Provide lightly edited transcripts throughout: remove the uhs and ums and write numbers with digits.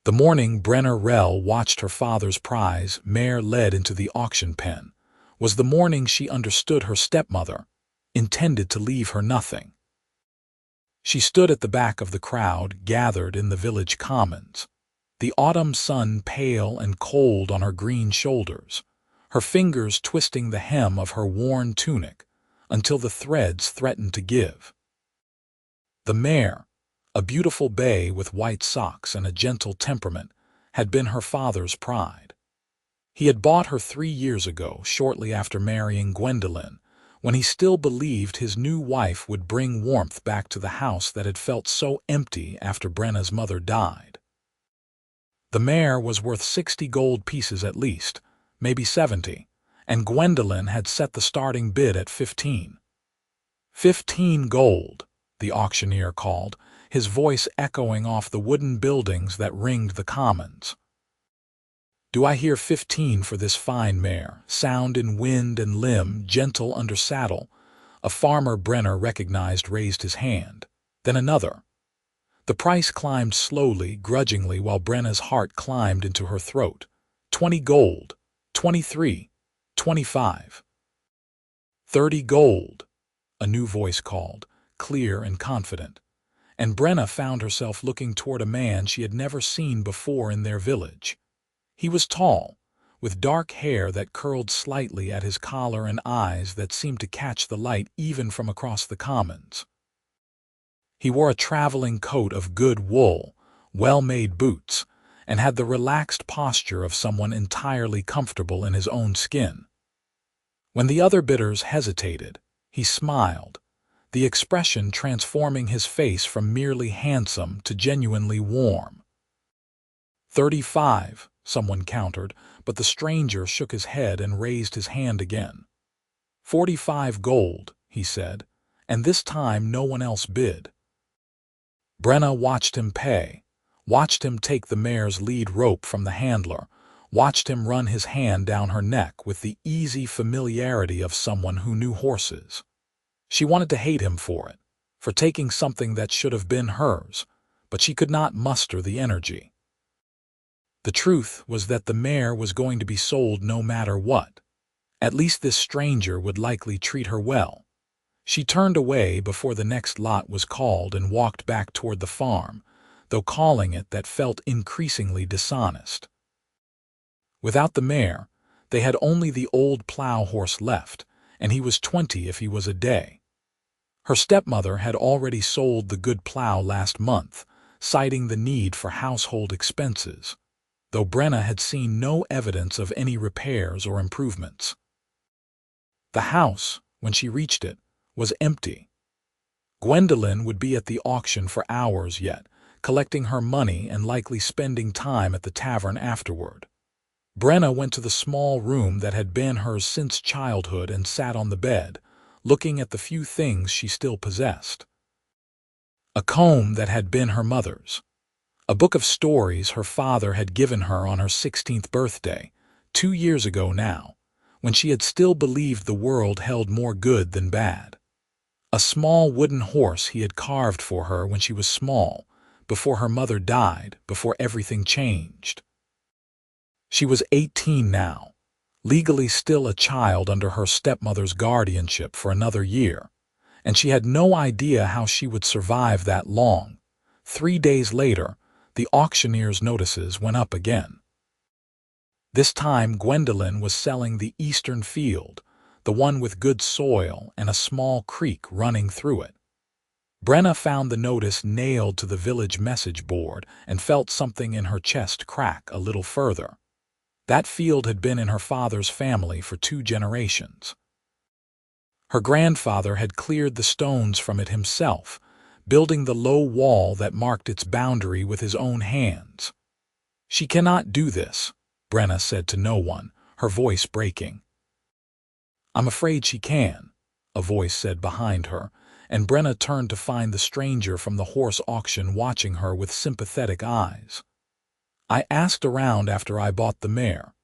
The morning Brenna Rell watched her father's prize mare led into the auction pen was the morning she understood her stepmother intended to leave her nothing. She stood at the back of the crowd gathered in the village commons, the autumn sun pale and cold on her green shoulders, her fingers twisting the hem of her worn tunic until the threads threatened to give. The mare, a beautiful bay with white socks and a gentle temperament, had been her father's pride. He had bought her 3 years ago, shortly after marrying Gwendolyn, when he still believed his new wife would bring warmth back to the house that had felt so empty after Brenna's mother died. The mare was worth 60 gold pieces at least, maybe 70, and Gwendolyn had set the starting bid at 15. 15 gold, the auctioneer called, his voice echoing off the wooden buildings that ringed the commons. "Do I hear 15 for this fine mare, sound in wind and limb, gentle under saddle?" A farmer Brenner recognized raised his hand. Then another. The price climbed slowly, grudgingly, while Brenna's heart climbed into her throat. 20 gold, 23, 25. 30 gold, a new voice called, clear and confident. And Brenna found herself looking toward a man she had never seen before in their village. He was tall, with dark hair that curled slightly at his collar and eyes that seemed to catch the light even from across the commons. He wore a traveling coat of good wool, well-made boots, and had the relaxed posture of someone entirely comfortable in his own skin. When the other bidders hesitated, he smiled, the expression transforming his face from merely handsome to genuinely warm. 35, someone countered, but the stranger shook his head and raised his hand again. 45 gold, he said, and this time no one else bid. Brenna watched him pay, watched him take the mare's lead rope from the handler, watched him run his hand down her neck with the easy familiarity of someone who knew horses. She wanted to hate him for it, for taking something that should have been hers, but she could not muster the energy. The truth was that the mare was going to be sold no matter what. At least this stranger would likely treat her well. She turned away before the next lot was called and walked back toward the farm, though calling it that felt increasingly dishonest. Without the mare, they had only the old plow horse left, and he was 20 if he was a day. Her stepmother had already sold the good plow last month, citing the need for household expenses, though Brenna had seen no evidence of any repairs or improvements. The house, when she reached it, was empty. Gwendolyn would be at the auction for hours yet, collecting her money and likely spending time at the tavern afterward. Brenna went to the small room that had been hers since childhood and sat on the bed, looking at the few things she still possessed. A comb that had been her mother's. A book of stories her father had given her on her 16th birthday, 2 years ago now, when she had still believed the world held more good than bad. A small wooden horse he had carved for her when she was small, before her mother died, before everything changed. She was 18 now, legally still a child under her stepmother's guardianship for another year, and she had no idea how she would survive that long. 3 days later, the auctioneer's notices went up again. This time Gwendolyn was selling the eastern field, the one with good soil and a small creek running through it. Brenna found the notice nailed to the village message board and felt something in her chest crack a little further. That field had been in her father's family for 2 generations. Her grandfather had cleared the stones from it himself, building the low wall that marked its boundary with his own hands. "She cannot do this," Brenna said to no one, her voice breaking. "I'm afraid she can," a voice said behind her, and Brenna turned to find the stranger from the horse auction watching her with sympathetic eyes. "I asked around after I bought the mare.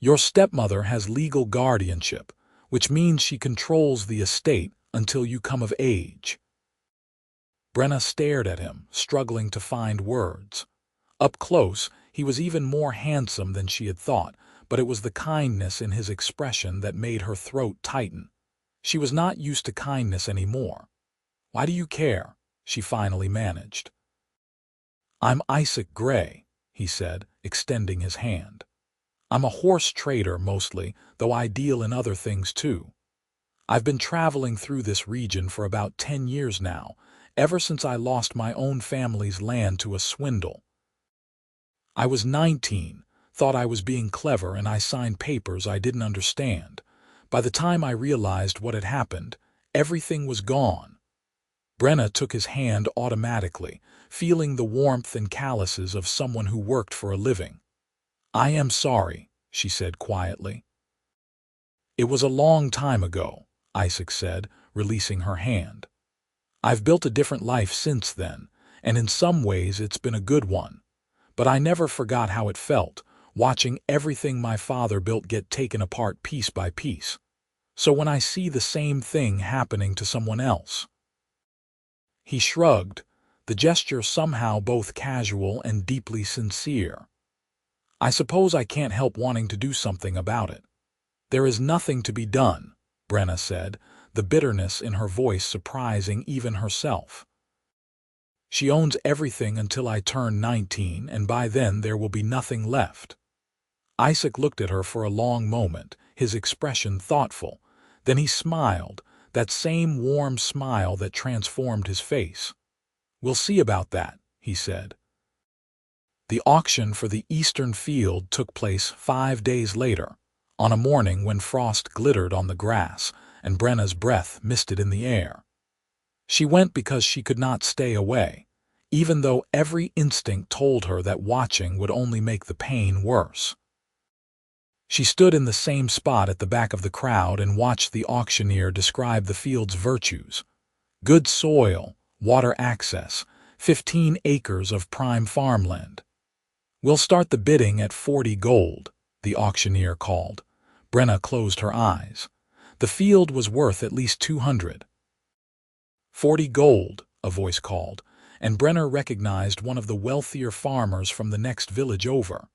Your stepmother has legal guardianship, which means she controls the estate until you come of age." Brenna stared at him, struggling to find words. Up close, He was even more handsome than she had thought, but it was the kindness in his expression that made her throat tighten. She was not used to kindness anymore. "Why do you care?" she finally managed. "I'm Isaac Gray," he said, extending his hand. "I'm a horse trader mostly, though I deal in other things too. I've been traveling through this region for about 10 years now, ever since I lost my own family's land to a swindle. I was 19, thought I was being clever, and I signed papers I didn't understand. By the time I realized what had happened, everything was gone." Brenna took his hand automatically, feeling the warmth and calluses of someone who worked for a living. "I am sorry," she said quietly. "It was a long time ago," Isaac said, releasing her hand. "I've built a different life since then, and in some ways it's been a good one. But I never forgot how it felt, watching everything my father built get taken apart piece by piece. So when I see the same thing happening to someone else—" He shrugged, the gesture somehow both casual and deeply sincere. "I suppose I can't help wanting to do something about it." "There is nothing to be done," Brenna said, the bitterness in her voice surprising even herself. "She owns everything until I turn 19, and by then there will be nothing left." Isaac looked at her for a long moment, his expression thoughtful. Then he smiled, that same warm smile that transformed his face. "We'll see about that," he said. The auction for the eastern field took place 5 days later, on a morning when frost glittered on the grass and Brenna's breath misted in the air. She went because she could not stay away, even though every instinct told her that watching would only make the pain worse. She stood in the same spot at the back of the crowd and watched the auctioneer describe the field's virtues. Good soil, water access, 15 acres of prime farmland. "We'll start the bidding at 40 gold, the auctioneer called. Brenna closed her eyes. The field was worth at least 200. 40 gold, a voice called, and Brenna recognized one of the wealthier farmers from the next village over.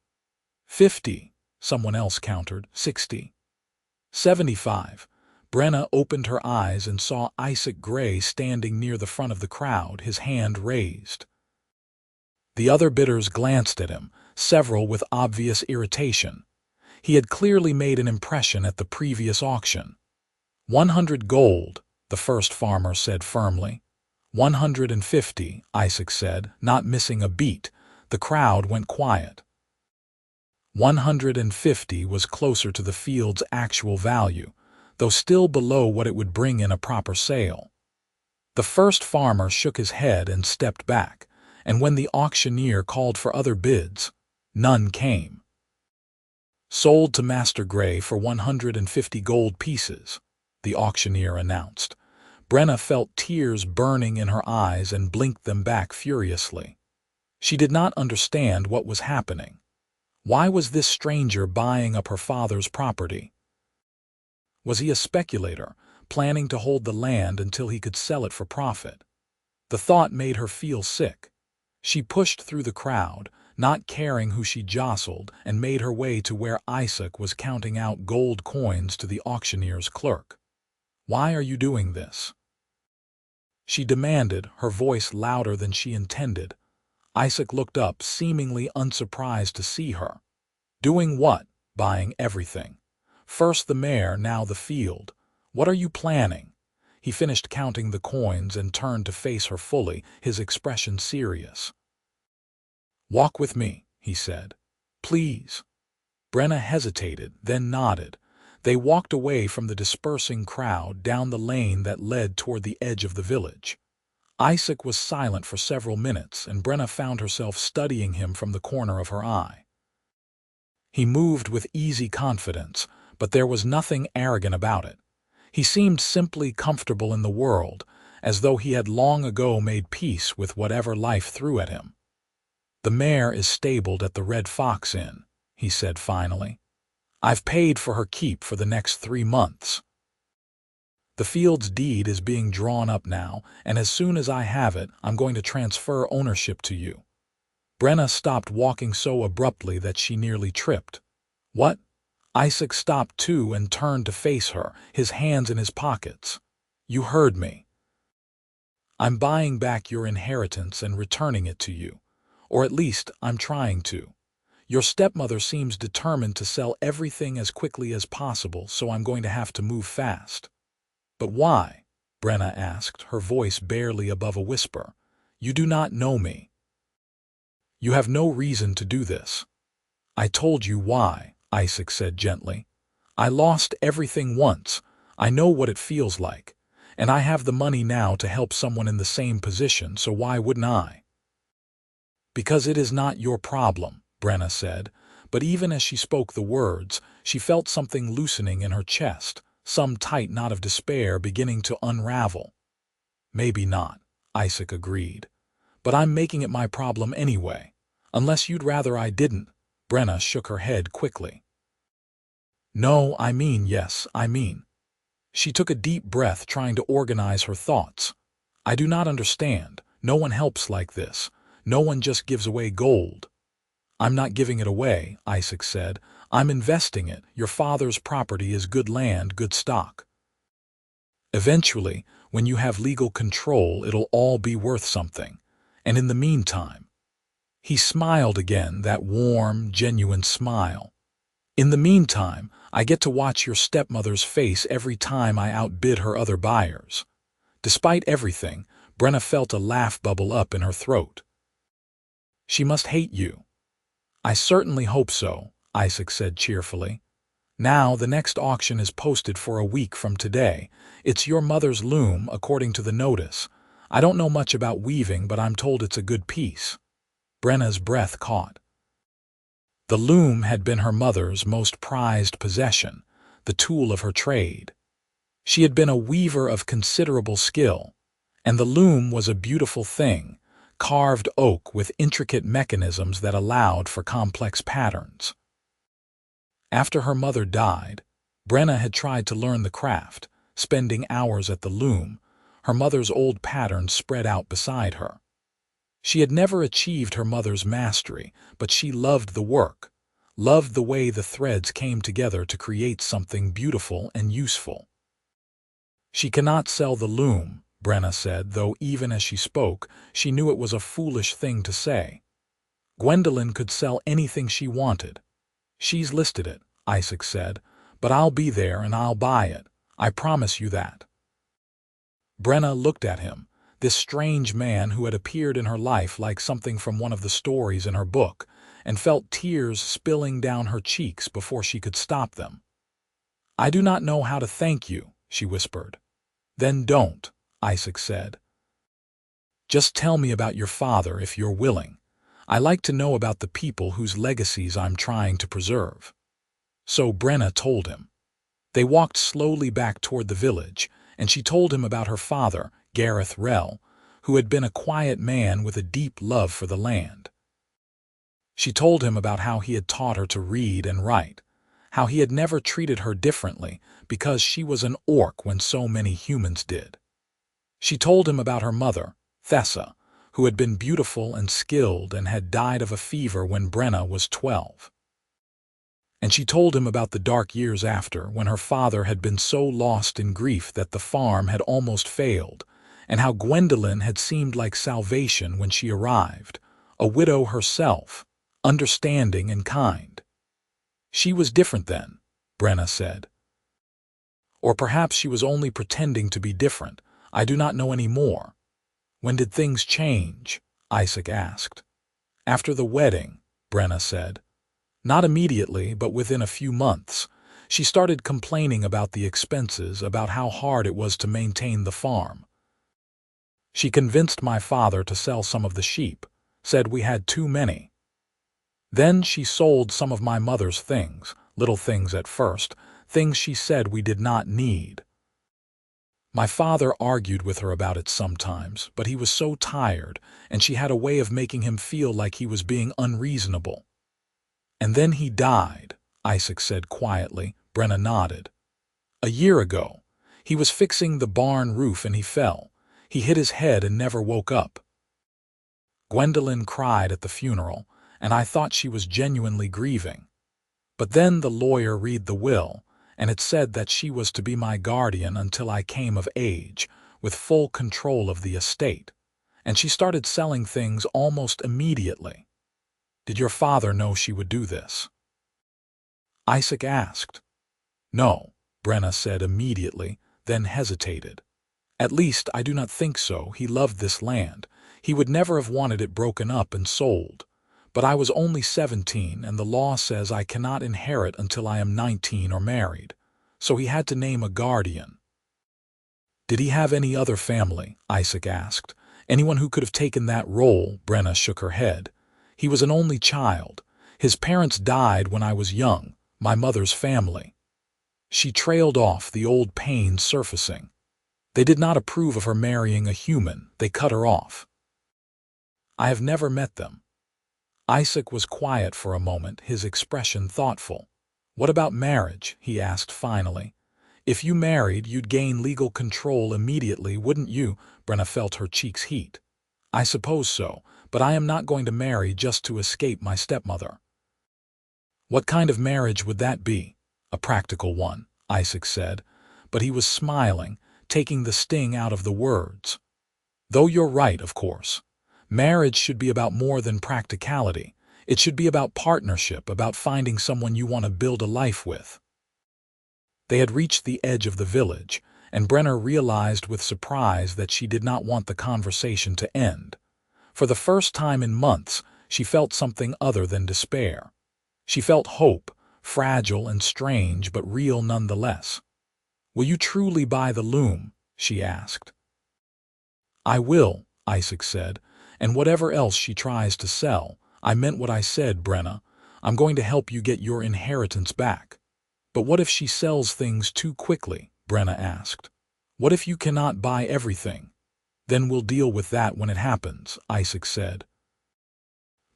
50, someone else countered. 60. 75. Brenna opened her eyes and saw Isaac Gray standing near the front of the crowd, his hand raised. The other bidders glanced at him, several with obvious irritation. He had clearly made an impression at the previous auction. 100 gold, the first farmer said firmly. 150, Isaac said, not missing a beat. The crowd went quiet. 150 was closer to the field's actual value, though still below what it would bring in a proper sale. The first farmer shook his head and stepped back, and when the auctioneer called for other bids, none came. "Sold to Master Gray for 150 gold pieces," the auctioneer announced. Brenna felt tears burning in her eyes and blinked them back furiously. She did not understand what was happening. Why was this stranger buying up her father's property? Was he a speculator, planning to hold the land until he could sell it for profit? The thought made her feel sick. She pushed through the crowd, not caring who she jostled, and made her way to where Isaac was counting out gold coins to the auctioneer's clerk. "Why are you doing this?" she demanded, her voice louder than she intended. Isaac looked up, seemingly unsurprised to see her. "Doing what?" "Buying everything. First the mare, now the field. What are you planning?" He finished counting the coins and turned to face her fully, his expression serious. "Walk with me," he said. "Please." Brenna hesitated, then nodded. They walked away from the dispersing crowd down the lane that led toward the edge of the village. Isaac was silent for several minutes, and Brenna found herself studying him from the corner of her eye. He moved with easy confidence, but there was nothing arrogant about it. He seemed simply comfortable in the world, as though he had long ago made peace with whatever life threw at him. "The mare is stabled at the Red Fox Inn," he said finally. "I've paid for her keep for the next 3 months. The field's deed is being drawn up now, and as soon as I have it, I'm going to transfer ownership to you." Brenna stopped walking so abruptly that she nearly tripped. "What?" Isaac stopped too and turned to face her, his hands in his pockets. "You heard me. I'm buying back your inheritance and returning it to you. Or at least, I'm trying to. Your stepmother seems determined to sell everything as quickly as possible, so I'm going to have to move fast." "But why?" Brenna asked, her voice barely above a whisper. "You do not know me. You have no reason to do this." "I told you why," Isaac said gently. "I lost everything once. I know what it feels like. And I have the money now to help someone in the same position, so why wouldn't I?" "Because it is not your problem," Brenna said, but even as she spoke the words, she felt something loosening in her chest, some tight knot of despair beginning to unravel. "Maybe not," Isaac agreed. "But I'm making it my problem anyway. Unless you'd rather I didn't." Brenna shook her head quickly. "No, I mean yes, I mean." She took a deep breath, trying to organize her thoughts. "I do not understand. No one helps like this. No one just gives away gold." "I'm not giving it away," Isaac said. "I'm investing it. Your father's property is good land, good stock. Eventually, when you have legal control, it'll all be worth something. And in the meantime—" He smiled again, that warm, genuine smile. "In the meantime, I get to watch your stepmother's face every time I outbid her other buyers." Despite everything, Brenna felt a laugh bubble up in her throat. "She must hate you." "I certainly hope so," Isaac said cheerfully. "Now the next auction is posted for a week from today. It's your mother's loom, according to the notice. I don't know much about weaving, but I'm told it's a good piece." Brenna's breath caught. The loom had been her mother's most prized possession, the tool of her trade. She had been a weaver of considerable skill, and the loom was a beautiful thing, carved oak with intricate mechanisms that allowed for complex patterns. After her mother died, Brenna had tried to learn the craft, spending hours at the loom, her mother's old patterns spread out beside her. She had never achieved her mother's mastery, but she loved the work, loved the way the threads came together to create something beautiful and useful. "She cannot sell the loom," Brenna said, though even as she spoke, she knew it was a foolish thing to say. "Gwendolyn could sell anything she wanted. She's listed it," Isaac said, "but I'll be there and I'll buy it. I promise you that." Brenna looked at him, this strange man who had appeared in her life like something from one of the stories in her book, and felt tears spilling down her cheeks before she could stop them. "I do not know how to thank you," she whispered. "Then don't," Isaac said. "Just tell me about your father if you're willing. I like to know about the people whose legacies I'm trying to preserve." So Brenna told him. They walked slowly back toward the village, and she told him about her father, Gareth Rell, who had been a quiet man with a deep love for the land. She told him about how he had taught her to read and write, how he had never treated her differently because she was an orc when so many humans did. She told him about her mother, Thessa, who had been beautiful and skilled and had died of a fever when Brenna was 12. And she told him about the dark years after, when her father had been so lost in grief that the farm had almost failed, and how Gwendolyn had seemed like salvation when she arrived, a widow herself, understanding and kind. "She was different then," Brenna said. "Or perhaps she was only pretending to be different. I do not know any more." "When did things change?" Isaac asked. "After the wedding," Brenna said. "Not immediately, but within a few months. She started complaining about the expenses, about how hard it was to maintain the farm. She convinced my father to sell some of the sheep, said we had too many. Then she sold some of my mother's things, little things at first, things she said we did not need. My father argued with her about it sometimes, but he was so tired, and she had a way of making him feel like he was being unreasonable. And then he died," Isaac said quietly. Brenna nodded. "A year ago. He was fixing the barn roof and he fell. He hit his head and never woke up." Gwendolyn cried at the funeral, and I thought she was genuinely grieving. But then the lawyer read the will, and it said that she was to be my guardian until I came of age, with full control of the estate, and she started selling things almost immediately. Did your father know she would do this? Isaac asked. No, Brenna said immediately, then hesitated. At least I do not think so. He loved this land. He would never have wanted it broken up and sold. But I was only 17, and the law says I cannot inherit until I am 19 or married. So he had to name a guardian. Did he have any other family? Isaac asked. Anyone who could have taken that role? Brenna shook her head. He was an only child. His parents died when I was young, my mother's family. She trailed off, the old pain surfacing. They did not approve of her marrying a human. They cut her off. I have never met them. Isaac was quiet for a moment, his expression thoughtful. What about marriage? He asked finally. If you married, you'd gain legal control immediately, wouldn't you? Brenna felt her cheeks heat. I suppose so, but I am not going to marry just to escape my stepmother. What kind of marriage would that be? A practical one, Isaac said, but he was smiling, taking the sting out of the words. Though you're right, of course. Marriage should be about more than practicality. It should be about partnership, about finding someone you want to build a life with. They had reached the edge of the village, and Brenna realized with surprise that she did not want the conversation to end. For the first time in months, she felt something other than despair. She felt hope, fragile and strange, but real nonetheless. Will you truly buy the loom? She asked. I will, Isaac said, and whatever else she tries to sell. I meant what I said, Brenna. I'm going to help you get your inheritance back. But what if she sells things too quickly? Brenna asked. What if you cannot buy everything? Then we'll deal with that when it happens, Isaac said.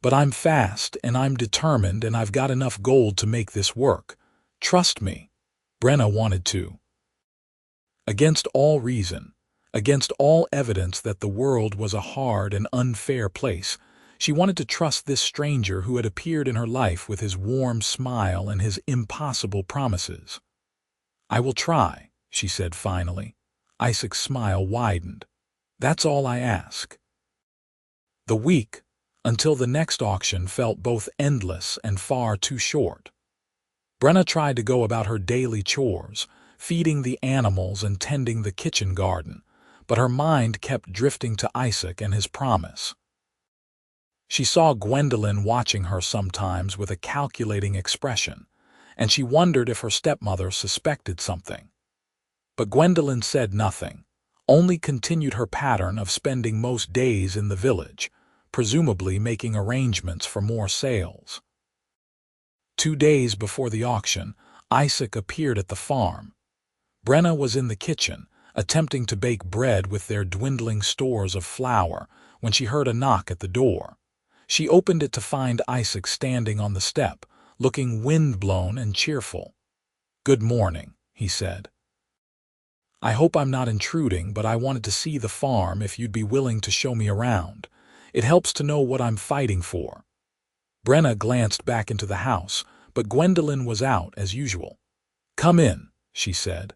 But I'm fast and I'm determined and I've got enough gold to make this work. Trust me. Brenna wanted to. Against all reason, against all evidence that the world was a hard and unfair place, she wanted to trust this stranger who had appeared in her life with his warm smile and his impossible promises. I will try, she said finally. Isaac's smile widened. That's all I ask. The week, until the next auction, felt both endless and far too short. Brenna tried to go about her daily chores, feeding the animals and tending the kitchen garden, but her mind kept drifting to Isaac and his promise. She saw Gwendolyn watching her sometimes with a calculating expression, and she wondered if her stepmother suspected something. But Gwendolyn said nothing, only continued her pattern of spending most days in the village, presumably making arrangements for more sales. 2 days before the auction, Isaac appeared at the farm. Brenna was in the kitchen, attempting to bake bread with their dwindling stores of flour, when she heard a knock at the door. She opened it to find Isaac standing on the step, looking windblown and cheerful. Good morning, he said. I hope I'm not intruding, but I wanted to see the farm if you'd be willing to show me around. It helps to know what I'm fighting for. Brenna glanced back into the house, but Gwendolyn was out as usual. Come in, she said.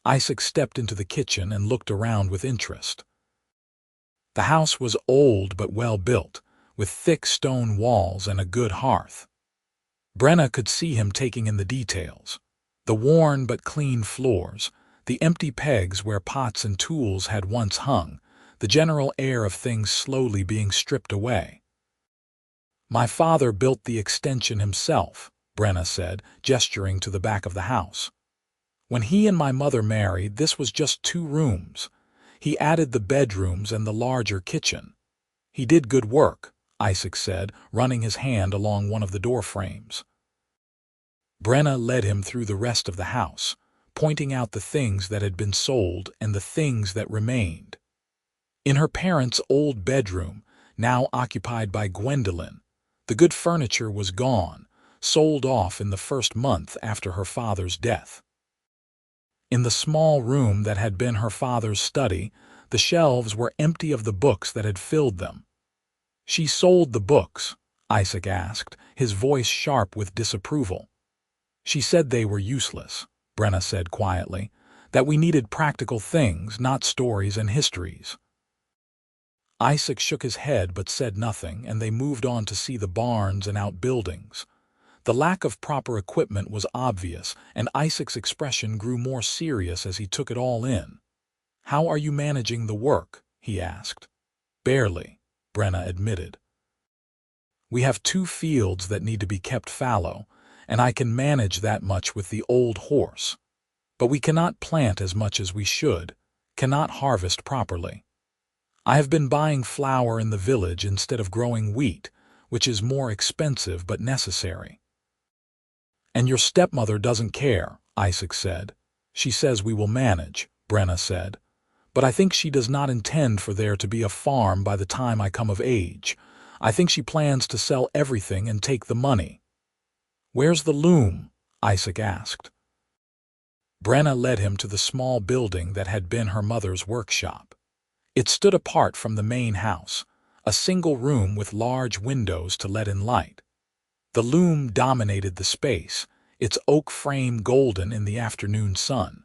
Isaac stepped into the kitchen and looked around with interest. The house was old but well built, with thick stone walls and a good hearth. Brenna could see him taking in the details. The worn but clean floors, the empty pegs where pots and tools had once hung, the general air of things slowly being stripped away. My father built the extension himself, Brenna said, gesturing to the back of the house. When he and my mother married, this was just 2 rooms. He added the bedrooms and the larger kitchen. He did good work, Isaac said, running his hand along one of the door frames. Brenna led him through the rest of the house, pointing out the things that had been sold and the things that remained. In her parents' old bedroom, now occupied by Gwendolyn, the good furniture was gone, sold off in the first month after her father's death. In the small room that had been her father's study, the shelves were empty of the books that had filled them. She sold the books, Isaac asked, his voice sharp with disapproval. She said they were useless, Brenna said quietly, that we needed practical things, not stories and histories. Isaac shook his head but said nothing, and they moved on to see the barns and outbuildings. The lack of proper equipment was obvious, and Isaac's expression grew more serious as he took it all in. "How are you managing the work?" he asked. "Barely," Brenna admitted. "We have 2 fields that need to be kept fallow, and I can manage that much with the old horse. But we cannot plant as much as we should, cannot harvest properly. I have been buying flour in the village instead of growing wheat, which is more expensive but necessary." "And your stepmother doesn't care," Isaac said. "She says we will manage," Brenna said. "But I think she does not intend for there to be a farm by the time I come of age. I think she plans to sell everything and take the money." "Where's the loom?" Isaac asked. Brenna led him to the small building that had been her mother's workshop. It stood apart from the main house, a single room with large windows to let in light. The loom dominated the space, its oak frame golden in the afternoon sun.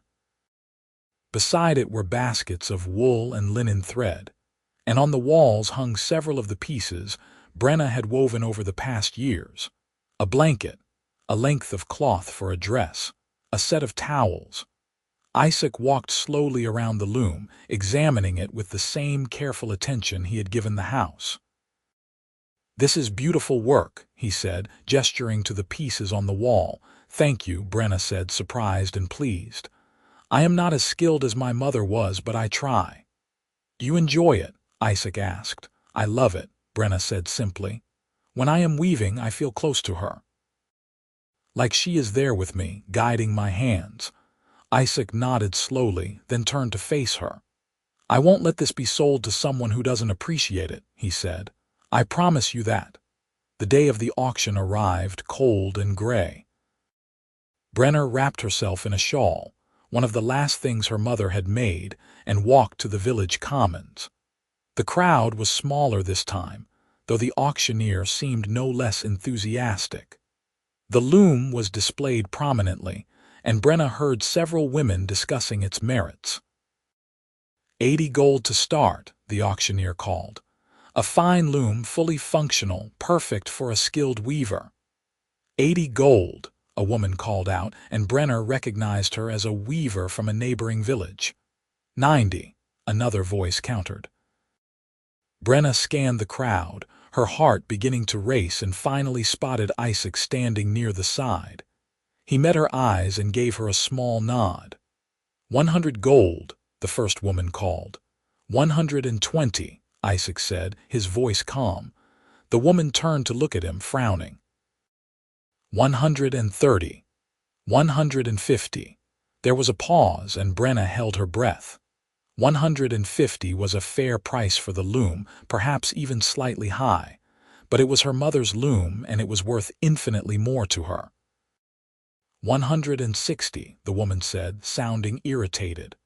Beside it were baskets of wool and linen thread, and on the walls hung several of the pieces Brenna had woven over the past years: a blanket, a length of cloth for a dress, a set of towels. Isaac walked slowly around the loom, examining it with the same careful attention he had given the house. "This is beautiful work," he said, gesturing to the pieces on the wall. "Thank you," Brenna said, surprised and pleased. "I am not as skilled as my mother was, but I try." "Do you enjoy it?" Isaac asked. "I love it," Brenna said simply. "When I am weaving, I feel close to her, like she is there with me, guiding my hands." Isaac nodded slowly, then turned to face her. "I won't let this be sold to someone who doesn't appreciate it," he said. "I promise you that." The day of the auction arrived, cold and gray. Brenna wrapped herself in a shawl, one of the last things her mother had made, and walked to the village commons. The crowd was smaller this time, though the auctioneer seemed no less enthusiastic. The loom was displayed prominently, and Brenna heard several women discussing its merits. 80 gold to start, the auctioneer called. A fine loom, fully functional, perfect for a skilled weaver. 80 gold, a woman called out, and Brenna recognized her as a weaver from a neighboring village. 90, another voice countered. Brenna scanned the crowd, her heart beginning to race, and finally spotted Isaac standing near the side. He met her eyes and gave her a small nod. 100 gold, the first woman called. 120, Isaac said, his voice calm. The woman turned to look at him, frowning. 130. 150. There was a pause, and Brenna held her breath. 150 was a fair price for the loom, perhaps even slightly high, but it was her mother's loom, and it was worth infinitely more to her. 160, the woman said, sounding irritated.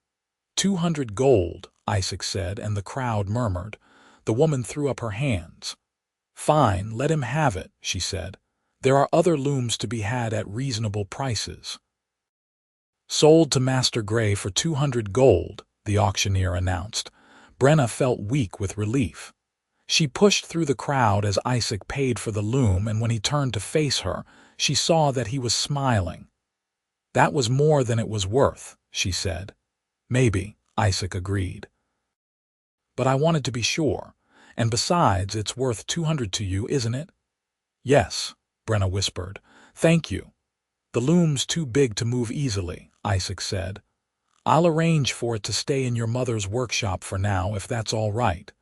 200 gold, Isaac said, and the crowd murmured. The woman threw up her hands. "Fine, let him have it," she said. "There are other looms to be had at reasonable prices." "Sold to Master Gray for 200 gold, the auctioneer announced. Brenna felt weak with relief. She pushed through the crowd as Isaac paid for the loom, and when he turned to face her, she saw that he was smiling. "That was more than it was worth," she said. "Maybe," Isaac agreed. "But I wanted to be sure. And besides, it's worth 200 to you, isn't it?" "Yes," Brenna whispered. "Thank you." "The loom's too big to move easily," Isaac said. "I'll arrange for it to stay in your mother's workshop for now, if that's all right.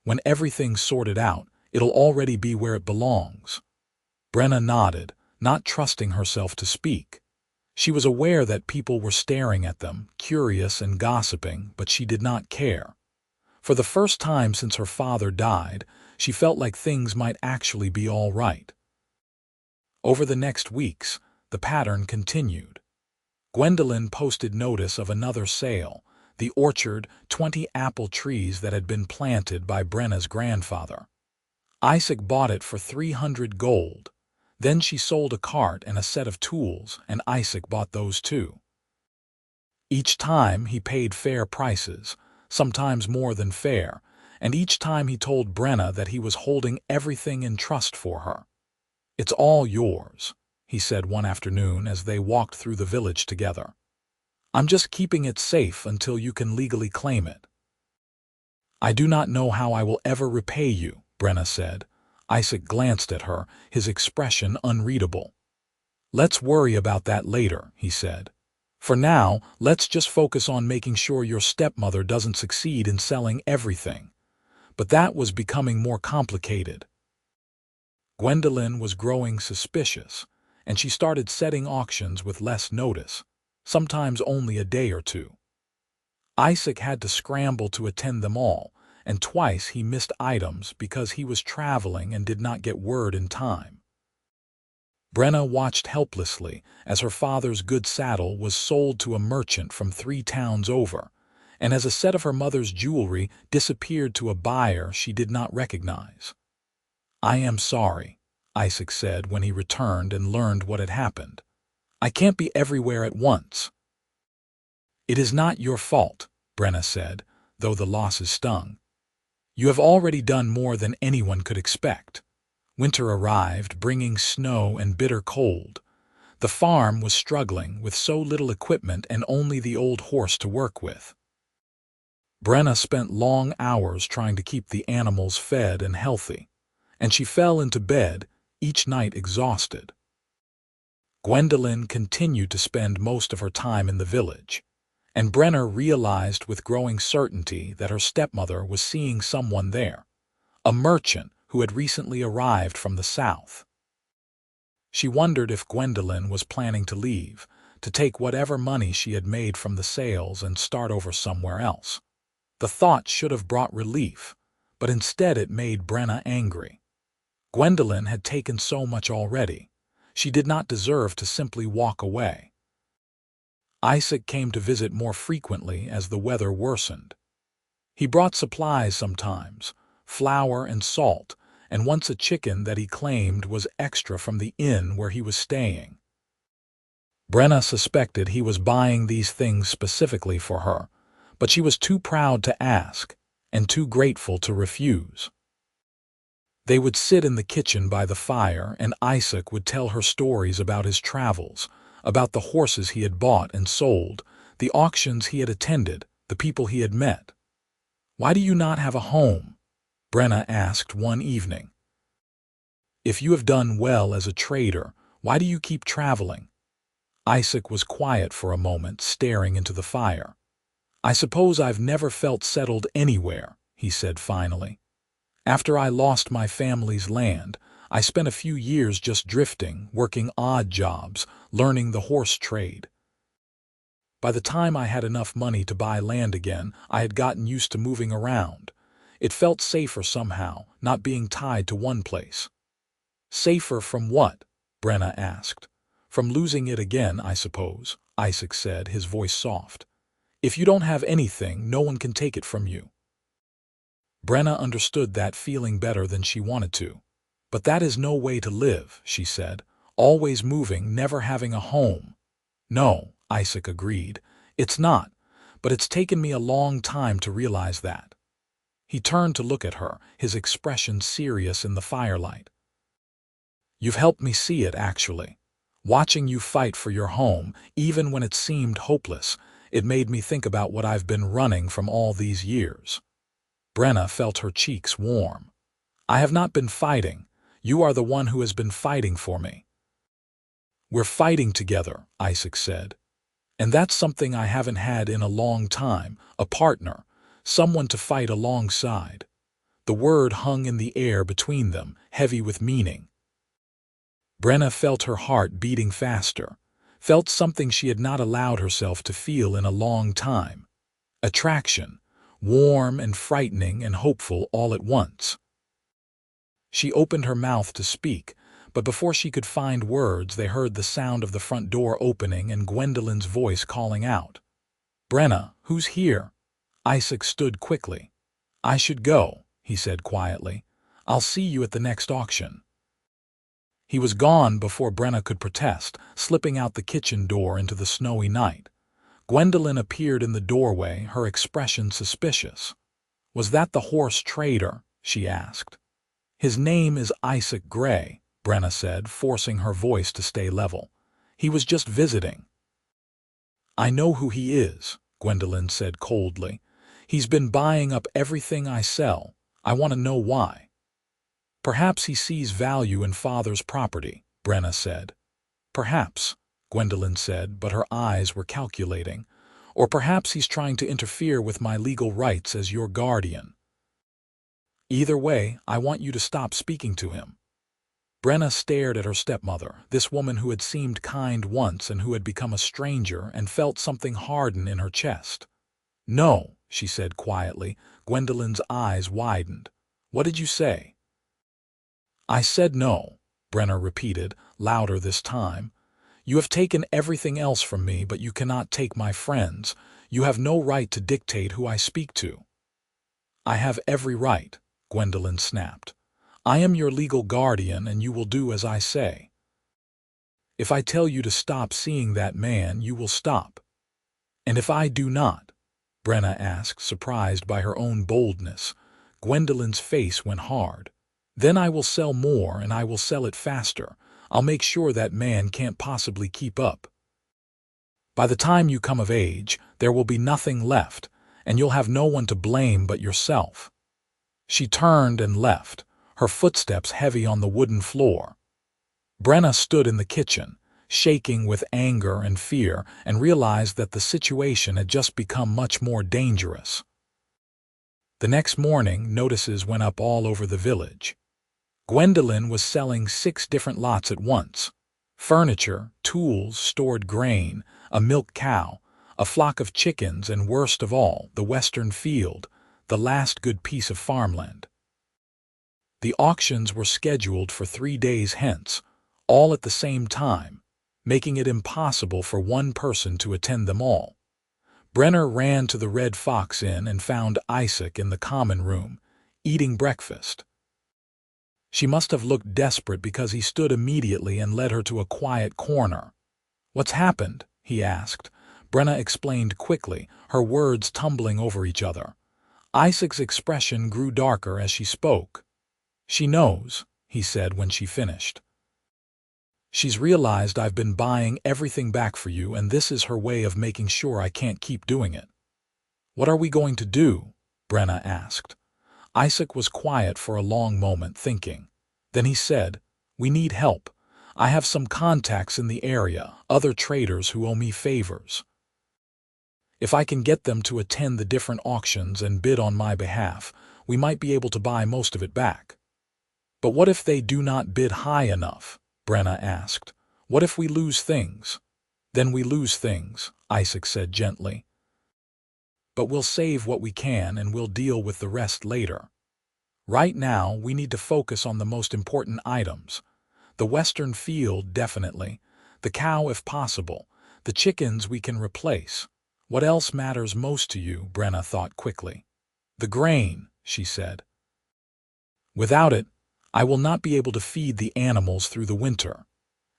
When everything's sorted out, it'll already be where it belongs." Brenna nodded, not trusting herself to speak. She was aware that people were staring at them, curious and gossiping, but she did not care. For the first time since her father died, she felt like things might actually be all right. Over the next weeks, the pattern continued. Gwendolyn posted notice of another sale, the orchard, 20 apple trees that had been planted by Brenna's grandfather. Isaac bought it for 300 gold. Then she sold a cart and a set of tools, and Isaac bought those too. Each time he paid fair prices, sometimes more than fair, and each time he told Brenna that he was holding everything in trust for her. "It's all yours," he said one afternoon as they walked through the village together. "I'm just keeping it safe until you can legally claim it." "I do not know how I will ever repay you," Brenna said. Isaac glanced at her, his expression unreadable. "Let's worry about that later," he said. "For now, let's just focus on making sure your stepmother doesn't succeed in selling everything." But that was becoming more complicated. Gwendolyn was growing suspicious, and she started setting auctions with less notice, sometimes only a day or two. Isaac had to scramble to attend them all, and twice he missed items because he was traveling and did not get word in time. Brenna watched helplessly as her father's good saddle was sold to a merchant from 3 towns over, and as a set of her mother's jewelry disappeared to a buyer she did not recognize. "I am sorry," Isaac said when he returned and learned what had happened. "I can't be everywhere at once." "It is not your fault," Brenna said, though the losses stung. "You have already done more than anyone could expect." Winter arrived, bringing snow and bitter cold. The farm was struggling with so little equipment and only the old horse to work with. Brenna spent long hours trying to keep the animals fed and healthy, and she fell into bed, each night exhausted. Gwendolyn continued to spend most of her time in the village, and Brenna realized with growing certainty that her stepmother was seeing someone there, a merchant who had recently arrived from the south. She wondered if Gwendolyn was planning to leave, to take whatever money she had made from the sales and start over somewhere else. The thought should have brought relief, but instead it made Brenna angry. Gwendolyn had taken so much already. She did not deserve to simply walk away. Isaac came to visit more frequently as the weather worsened. He brought supplies sometimes, flour and salt, and once a chicken that he claimed was extra from the inn where he was staying. Brenna suspected he was buying these things specifically for her, but she was too proud to ask and too grateful to refuse. They would sit in the kitchen by the fire, and Isaac would tell her stories about his travels, about the horses he had bought and sold, the auctions he had attended, the people he had met. "Why do you not have a home?" Brenna asked one evening. "If you have done well as a trader, why do you keep traveling?" Isaac was quiet for a moment, staring into the fire. "I suppose I've never felt settled anywhere," he said finally. "After I lost my family's land, I spent a few years just drifting, working odd jobs, learning the horse trade. By the time I had enough money to buy land again, I had gotten used to moving around. It felt safer somehow, not being tied to one place." "Safer from what?" Brenna asked. "From losing it again, I suppose," Isaac said, his voice soft. "If you don't have anything, no one can take it from you." Brenna understood that feeling better than she wanted to. "But that is no way to live," she said. "Always moving, never having a home." "No," Isaac agreed. "It's not, but it's taken me a long time to realize that." He turned to look at her, his expression serious in the firelight. "You've helped me see it, actually. Watching you fight for your home, even when it seemed hopeless, it made me think about what I've been running from all these years." Brenna felt her cheeks warm. "I have not been fighting. You are the one who has been fighting for me." "We're fighting together," Isaac said. "And that's something I haven't had in a long time, a partner, someone to fight alongside." The word hung in the air between them, heavy with meaning. Brenna felt her heart beating faster, felt something she had not allowed herself to feel in a long time. Attraction, warm and frightening and hopeful all at once. She opened her mouth to speak, but before she could find words they heard the sound of the front door opening and Gwendolyn's voice calling out. Brenna, who's here? Isaac stood quickly. I should go, he said quietly. I'll see you at the next auction. He was gone before Brenna could protest, slipping out the kitchen door into the snowy night. Gwendolyn appeared in the doorway, her expression suspicious. Was that the horse trader? She asked. His name is Isaac Gray, Brenna said, forcing her voice to stay level. He was just visiting. I know who he is, Gwendolyn said coldly. He's been buying up everything I sell. I want to know why. Perhaps he sees value in Father's property, Brenna said. Perhaps, Gwendolyn said, but her eyes were calculating. Or perhaps he's trying to interfere with my legal rights as your guardian. Either way, I want you to stop speaking to him. Brenna stared at her stepmother, this woman who had seemed kind once and who had become a stranger, and felt something harden in her chest. No, she said quietly. Gwendolyn's eyes widened. What did you say? I said no, Brenna repeated, louder this time. You have taken everything else from me, but you cannot take my friends. You have no right to dictate who I speak to. I have every right, Gwendolyn snapped. I am your legal guardian, and you will do as I say. If I tell you to stop seeing that man, you will stop. And if I do not? Brenna asked, surprised by her own boldness. Gwendolyn's face went hard. Then I will sell more, and I will sell it faster. I'll make sure that man can't possibly keep up. By the time you come of age, there will be nothing left, and you'll have no one to blame but yourself. She turned and left, her footsteps heavy on the wooden floor. Brenna stood in the kitchen, shaking with anger and fear, and realized that the situation had just become much more dangerous. The next morning, notices went up all over the village. Gwendolyn was selling 6 different lots at once. Furniture, tools, stored grain, a milk cow, a flock of chickens, and worst of all, the western field, the last good piece of farmland. The auctions were scheduled for 3 days hence, all at the same time, making it impossible for one person to attend them all. Brenna ran to the Red Fox Inn and found Isaac in the common room, eating breakfast. She must have looked desperate because he stood immediately and led her to a quiet corner. What's happened? He asked. Brenna explained quickly, her words tumbling over each other. Isaac's expression grew darker as she spoke. She knows, he said when she finished. She's realized I've been buying everything back for you, and this is her way of making sure I can't keep doing it. What are we going to do? Brenna asked. Isaac was quiet for a long moment, thinking. Then he said, We need help. I have some contacts in the area, other traders who owe me favors. If I can get them to attend the different auctions and bid on my behalf, we might be able to buy most of it back. But what if they do not bid high enough? Brenna asked. What if we lose things? Then we lose things, Isaac said gently. But we'll save what we can and we'll deal with the rest later. Right now, we need to focus on the most important items. The western field, definitely. The cow, if possible. The chickens we can replace. What else matters most to you? Brenna thought quickly. The grain, she said. Without it, I will not be able to feed the animals through the winter.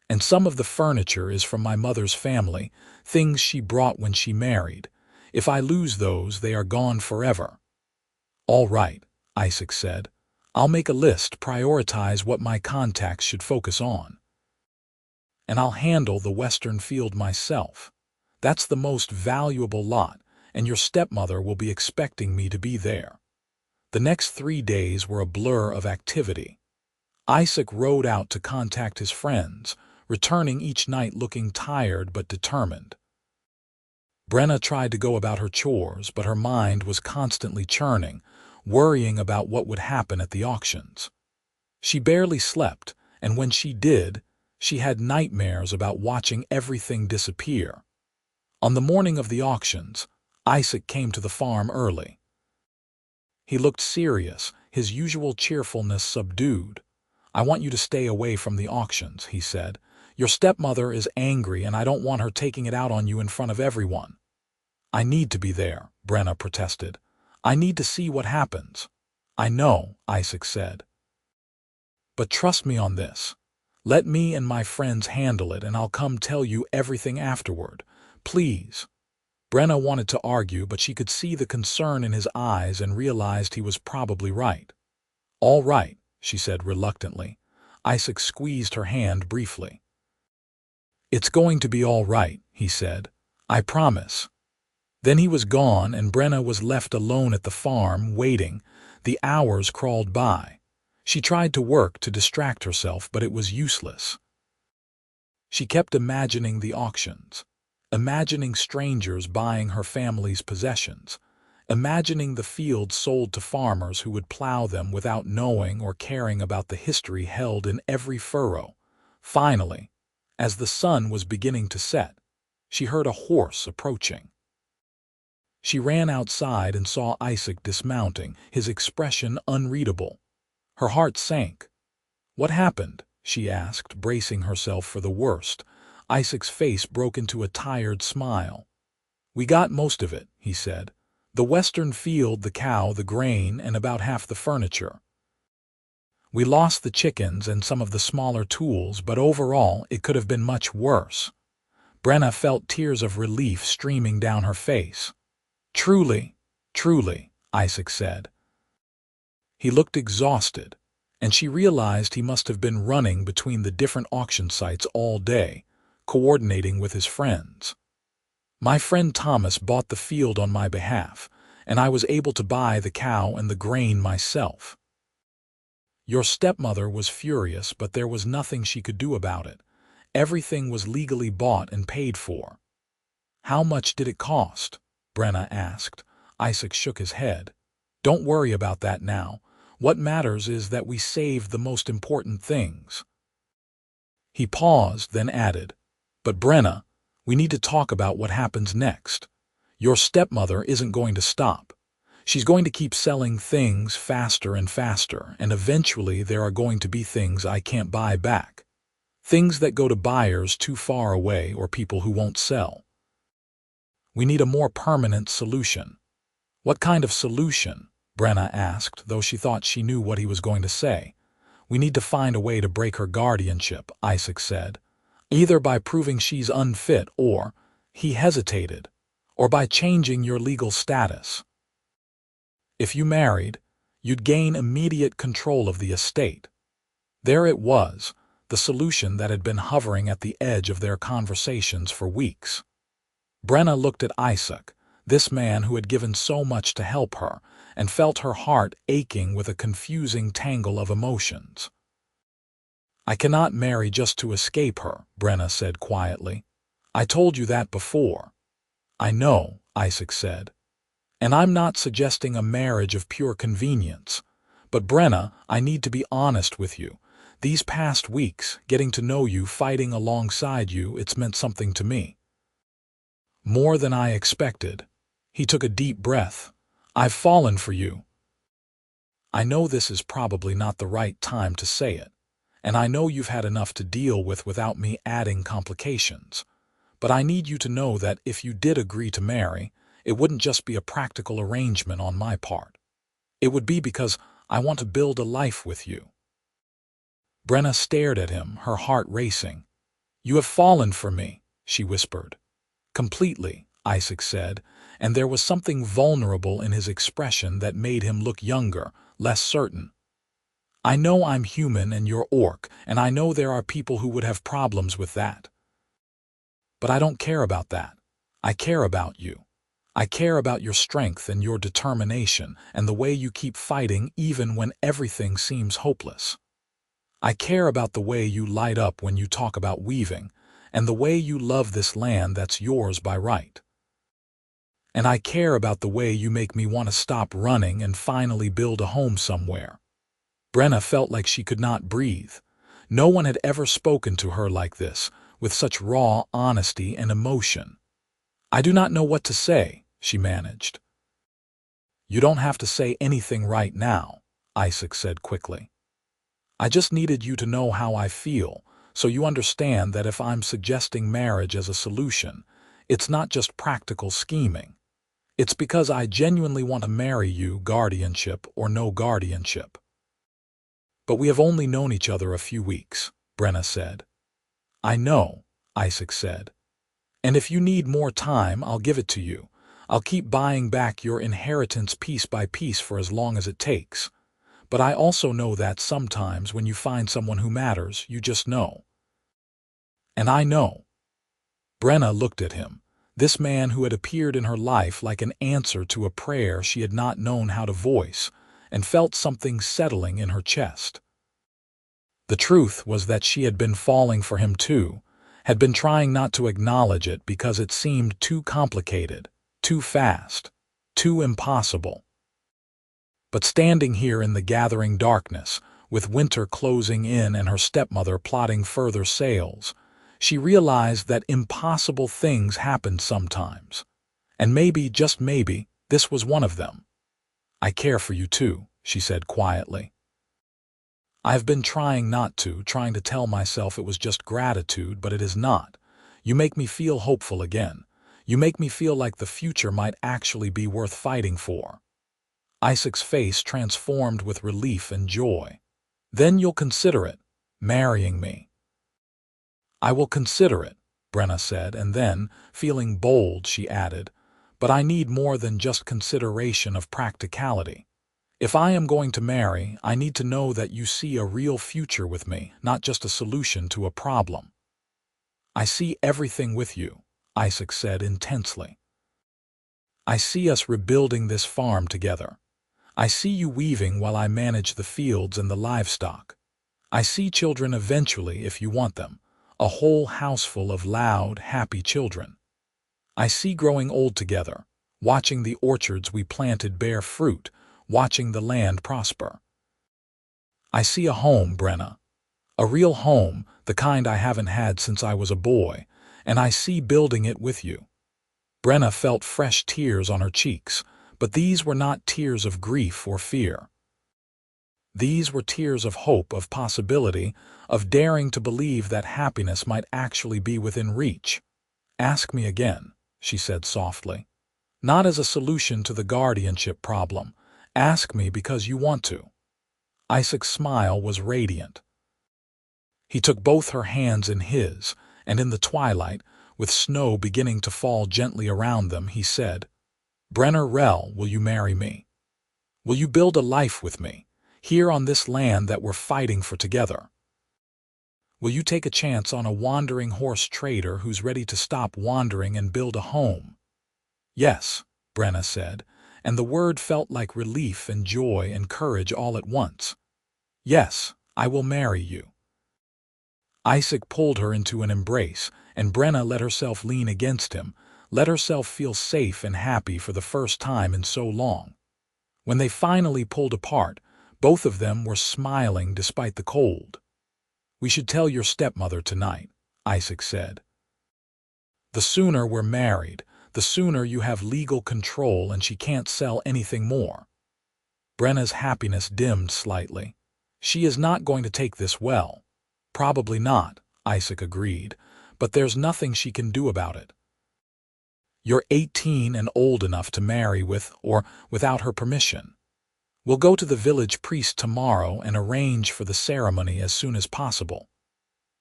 And some of the furniture is from my mother's family, things she brought when she married. If I lose those, they are gone forever. All right, Isaac said. I'll make a list, prioritize what my contacts should focus on. And I'll handle the western field myself. That's the most valuable lot, and your stepmother will be expecting me to be there. The next 3 days were a blur of activity. Isaac rode out to contact his friends, returning each night looking tired but determined. Brenna tried to go about her chores, but her mind was constantly churning, worrying about what would happen at the auctions. She barely slept, and when she did, she had nightmares about watching everything disappear. On the morning of the auctions, Isaac came to the farm early. He looked serious, his usual cheerfulness subdued. I want you to stay away from the auctions, he said. Your stepmother is angry and I don't want her taking it out on you in front of everyone. I need to be there, Brenna protested. I need to see what happens. I know, Isaac said. But trust me on this. Let me and my friends handle it and I'll come tell you everything afterward. Please. Brenna wanted to argue, but she could see the concern in his eyes and realized he was probably right. All right, she said reluctantly. Isaac squeezed her hand briefly. It's going to be all right, he said. I promise. Then he was gone and Brenna was left alone at the farm, waiting. The hours crawled by. She tried to work to distract herself, but it was useless. She kept imagining the auctions, imagining strangers buying her family's possessions, imagining the fields sold to farmers who would plow them without knowing or caring about the history held in every furrow. Finally, as the sun was beginning to set, she heard a horse approaching. She ran outside and saw Isaac dismounting, his expression unreadable. Her heart sank. What happened? She asked, bracing herself for the worst. Isaac's face broke into a tired smile. We got most of it, he said. The western field, the cow, the grain, and about half the furniture. We lost the chickens and some of the smaller tools, but overall it could have been much worse. Brenna felt tears of relief streaming down her face. Truly, truly, Isaac said. He looked exhausted, and she realized he must have been running between the different auction sites all day, coordinating with his friends. My friend Thomas bought the field on my behalf, and I was able to buy the cow and the grain myself. Your stepmother was furious, but there was nothing she could do about it. Everything was legally bought and paid for. How much did it cost? Brenna asked. Isaac shook his head. Don't worry about that now. What matters is that we saved the most important things. He paused, then added, But Brenna, we need to talk about what happens next. Your stepmother isn't going to stop. She's going to keep selling things faster and faster, and eventually there are going to be things I can't buy back. Things that go to buyers too far away or people who won't sell. We need a more permanent solution. What kind of solution? Brenna asked, though she thought she knew what he was going to say. We need to find a way to break her guardianship, Isaac said. Either by proving she's unfit or, he hesitated, or by changing your legal status. If you married, you'd gain immediate control of the estate. There it was, the solution that had been hovering at the edge of their conversations for weeks. Brenna looked at Isaac, this man who had given so much to help her, and felt her heart aching with a confusing tangle of emotions. I cannot marry just to escape her, Brenna said quietly. I told you that before. I know, Isaac said. And I'm not suggesting a marriage of pure convenience. But Brenna, I need to be honest with you. These past weeks, getting to know you, fighting alongside you, it's meant something to me. More than I expected. He took a deep breath. I've fallen for you. I know this is probably not the right time to say it, and I know you've had enough to deal with without me adding complications. But I need you to know that if you did agree to marry, it wouldn't just be a practical arrangement on my part. It would be because I want to build a life with you. Brenna stared at him, her heart racing. You have fallen for me, she whispered. Completely, Isaac said, and there was something vulnerable in his expression that made him look younger, less certain. I know I'm human and you're orc, and I know there are people who would have problems with that. But I don't care about that. I care about you. I care about your strength and your determination and the way you keep fighting even when everything seems hopeless. I care about the way you light up when you talk about weaving, and the way you love this land that's yours by right. And I care about the way you make me want to stop running and finally build a home somewhere. Brenna felt like she could not breathe. No one had ever spoken to her like this, with such raw honesty and emotion. I do not know what to say, she managed. You don't have to say anything right now, Isaac said quickly. I just needed you to know how I feel, so you understand that if I'm suggesting marriage as a solution, it's not just practical scheming. It's because I genuinely want to marry you, guardianship or no guardianship. But we have only known each other a few weeks, Brenna said. I know, Isaac said. And if you need more time, I'll give it to you. I'll keep buying back your inheritance piece by piece for as long as it takes. But I also know that sometimes when you find someone who matters, you just know. And I know. Brenna looked at him, this man who had appeared in her life like an answer to a prayer she had not known how to voice, and felt something settling in her chest. The truth was that she had been falling for him too, had been trying not to acknowledge it because it seemed too complicated, too fast, too impossible. But standing here in the gathering darkness, with winter closing in and her stepmother plotting further sales, she realized that impossible things happened sometimes. And maybe, just maybe, this was one of them. I care for you too, she said quietly. I've been trying trying to tell myself it was just gratitude, but it is not. You make me feel hopeful again. You make me feel like the future might actually be worth fighting for. Isaac's face transformed with relief and joy. Then you'll consider it, marrying me. I will consider it, Brenna said, and then, feeling bold, she added, but I need more than just consideration of practicality. If I am going to marry, I need to know that you see a real future with me, not just a solution to a problem. I see everything with you, Isaac said intensely. I see us rebuilding this farm together. I see you weaving while I manage the fields and the livestock. I see children eventually if you want them, a whole house full of loud, happy children. I see growing old together, watching the orchards we planted bear fruit, watching the land prosper. I see a home, Brenna. A real home, the kind I haven't had since I was a boy, and I see building it with you. Brenna felt fresh tears on her cheeks, but these were not tears of grief or fear. These were tears of hope, of possibility, of daring to believe that happiness might actually be within reach. Ask me again, she said softly. Not as a solution to the guardianship problem. Ask me because you want to. Isaac's smile was radiant. He took both her hands in his, and in the twilight, with snow beginning to fall gently around them, he said, Brenna Rell, will you marry me? Will you build a life with me, here on this land that we're fighting for together? Will you take a chance on a wandering horse trader who's ready to stop wandering and build a home? Yes, Brenna said, and the word felt like relief and joy and courage all at once. Yes, I will marry you. Isaac pulled her into an embrace, and Brenna let herself lean against him, let herself feel safe and happy for the first time in so long. When they finally pulled apart, both of them were smiling despite the cold. We should tell your stepmother tonight, Isaac said. The sooner we're married, the sooner you have legal control and she can't sell anything more. Brenna's happiness dimmed slightly. She is not going to take this well. Probably not, Isaac agreed, but there's nothing she can do about it. You're 18 and old enough to marry with or without her permission. We'll go to the village priest tomorrow and arrange for the ceremony as soon as possible.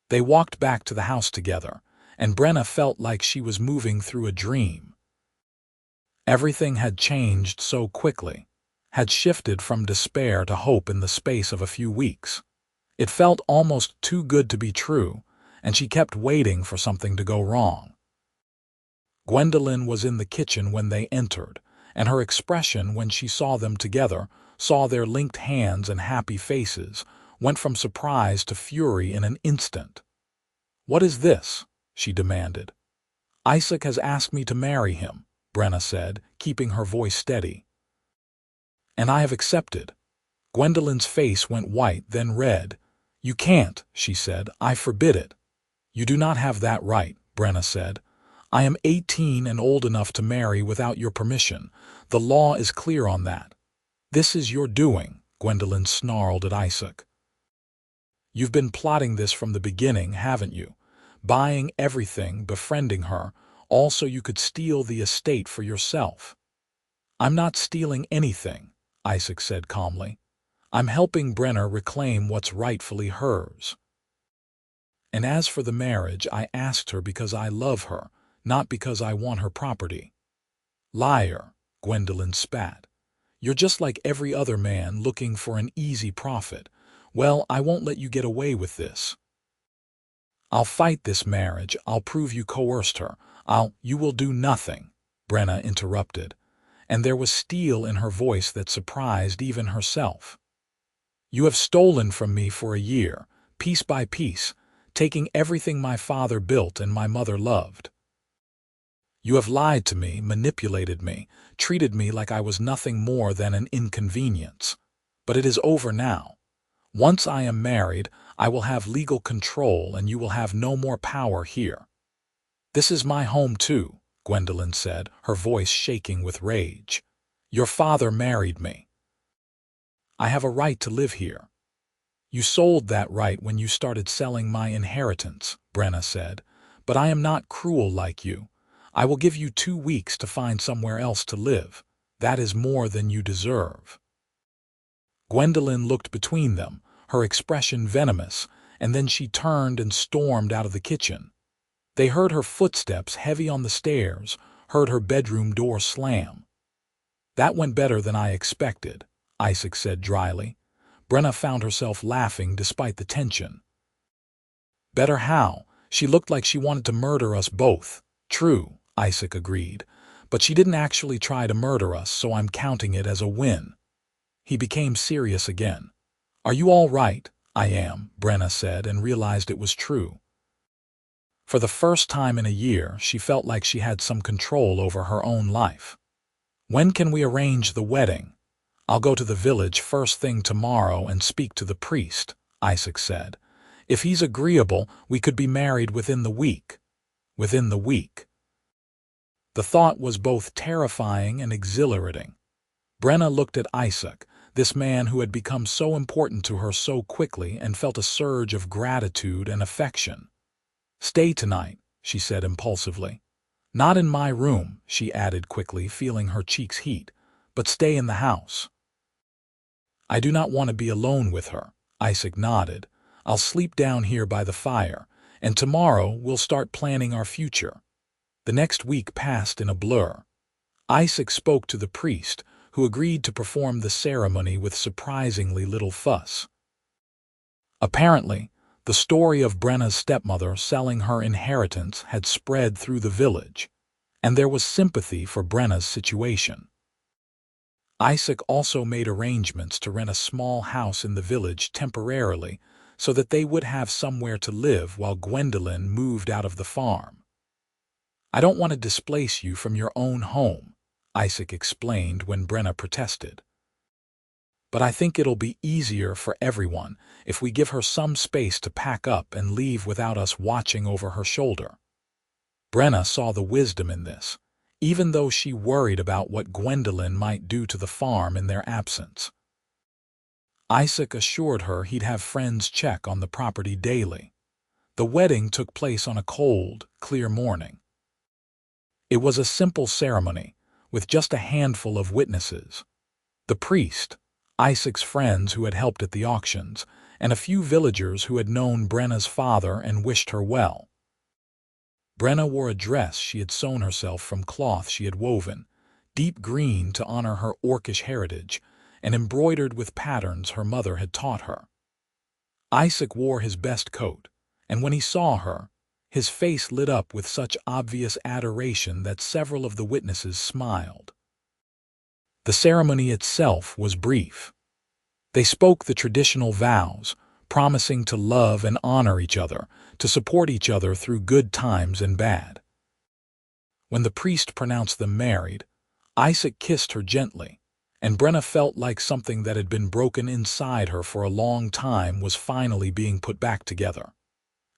They walked back to the house together, and Brenna felt like she was moving through a dream. Everything had changed so quickly, had shifted from despair to hope in the space of a few weeks. It felt almost too good to be true, and she kept waiting for something to go wrong. Gwendolyn was in the kitchen when they entered, and her expression when she saw them together, saw their linked hands and happy faces, went from surprise to fury in an instant. "What is this?" she demanded. "Isaac has asked me to marry him," Brenna said, keeping her voice steady. "And I have accepted." Gwendolyn's face went white, then red. "You can't," she said. "I forbid it." "You do not have that right," Brenna said. "I am 18 and old enough to marry without your permission. The law is clear on that." "This is your doing," Gwendolyn snarled at Isaac. "You've been plotting this from the beginning, haven't you? Buying everything, befriending her, all so you could steal the estate for yourself." I'm not stealing anything, Isaac said calmly. I'm helping Brenna reclaim what's rightfully hers. And as for the marriage, I asked her because I love her, not because I want her property. Liar, Gwendolyn spat. You're just like every other man looking for an easy profit. Well, I won't let you get away with this. I'll fight this marriage. I'll prove you coerced her. You will do nothing, Brenna interrupted, and there was steel in her voice that surprised even herself. You have stolen from me for a year, piece by piece, taking everything my father built and my mother loved. You have lied to me, manipulated me, treated me like I was nothing more than an inconvenience. But it is over now. Once I am married, I will have legal control and you will have no more power here. This is my home too, Gwendolyn said, her voice shaking with rage. Your father married me. I have a right to live here. You sold that right when you started selling my inheritance, Brenna said, but I am not cruel like you. I will give you 2 weeks to find somewhere else to live. That is more than you deserve. Gwendolyn looked between them, her expression venomous, and then she turned and stormed out of the kitchen. They heard her footsteps heavy on the stairs, heard her bedroom door slam. That went better than I expected, Isaac said dryly. Brenna found herself laughing despite the tension. Better how? She looked like she wanted to murder us both. True, Isaac agreed, but she didn't actually try to murder us, so I'm counting it as a win. He became serious again. Are you all right? I am, Brenna said, and realized it was true. For the first time in a year, she felt like she had some control over her own life. When can we arrange the wedding? I'll go to the village first thing tomorrow and speak to the priest, Isaac said. If he's agreeable, we could be married within the week. Within the week. The thought was both terrifying and exhilarating. Brenna looked at Isaac, this man who had become so important to her so quickly, and felt a surge of gratitude and affection. Stay tonight, she said impulsively. Not in my room, she added quickly, feeling her cheeks heat, but stay in the house. I do not want to be alone with her, Isaac nodded. I'll sleep down here by the fire, and tomorrow we'll start planning our future. The next week passed in a blur. Isaac spoke to the priest, who agreed to perform the ceremony with surprisingly little fuss. Apparently, the story of Brenna's stepmother selling her inheritance had spread through the village, and there was sympathy for Brenna's situation. Isaac also made arrangements to rent a small house in the village temporarily so that they would have somewhere to live while Gwendolyn moved out of the farm. I don't want to displace you from your own home, Isaac explained when Brenna protested. But I think it'll be easier for everyone if we give her some space to pack up and leave without us watching over her shoulder. Brenna saw the wisdom in this, even though she worried about what Gwendolyn might do to the farm in their absence. Isaac assured her he'd have friends check on the property daily. The wedding took place on a cold, clear morning. It was a simple ceremony, with just a handful of witnesses. The priest, Isaac's friends who had helped at the auctions, and a few villagers who had known Brenna's father and wished her well. Brenna wore a dress she had sewn herself from cloth she had woven, deep green to honor her Orcish heritage, and embroidered with patterns her mother had taught her. Isaac wore his best coat, and when he saw her, his face lit up with such obvious adoration that several of the witnesses smiled. The ceremony itself was brief. They spoke the traditional vows, promising to love and honor each other, to support each other through good times and bad. When the priest pronounced them married, Isaac kissed her gently, and Brenna felt like something that had been broken inside her for a long time was finally being put back together.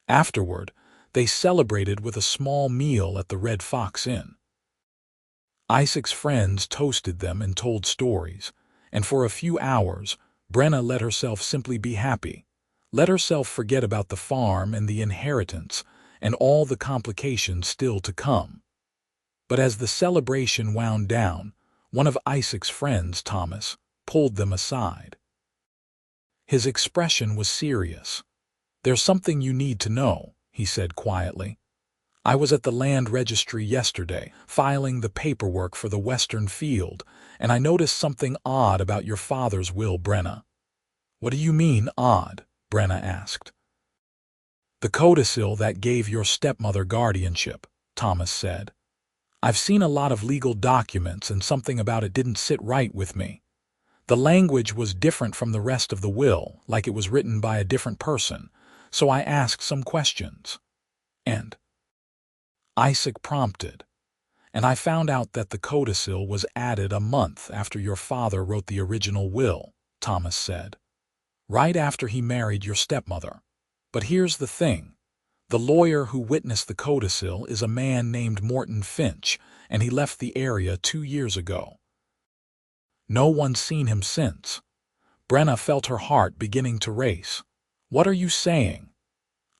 Afterward, they celebrated with a small meal at the Red Fox Inn. Isaac's friends toasted them and told stories, and for a few hours, Brenna let herself simply be happy, let herself forget about the farm and the inheritance and all the complications still to come. But as the celebration wound down, One of Isaac's friends, Thomas, pulled them aside. His expression was serious. "There's something you need to know," he said quietly. "I was at the land registry yesterday, filing the paperwork for the western field, and I noticed something odd about your father's will, Brenna." "What do you mean, odd?" Brenna asked. "The codicil that gave your stepmother guardianship," Thomas said. "I've seen a lot of legal documents and something about it didn't sit right with me. The language was different from the rest of the will, like it was written by a different person, so I asked some questions." "And?" Isaac prompted. "And I found out that the codicil was added a month after your father wrote the original will," Thomas said. "Right after he married your stepmother. But here's the thing. The lawyer who witnessed the codicil is a man named Morton Finch, and he left the area 2 years ago. No one's seen him since." Brenna felt her heart beginning to race. "What are you saying?"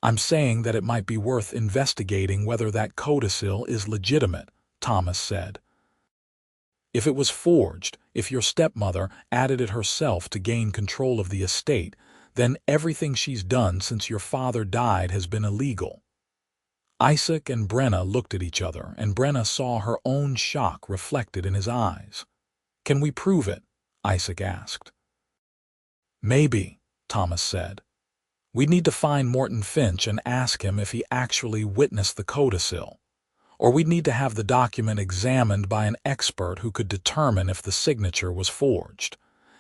"I'm saying that it might be worth investigating whether that codicil is legitimate," Thomas said. "If it was forged, if your stepmother added it herself to gain control of the estate, then everything she's done since your father died has been illegal." Isaac and Brenna looked at each other, and Brenna saw her own shock reflected in his eyes. "Can we prove it?" Isaac asked. "Maybe," Thomas said. "We'd need to find Morton Finch and ask him if he actually witnessed the codicil. Or we'd need to have the document examined by an expert who could determine if the signature was forged.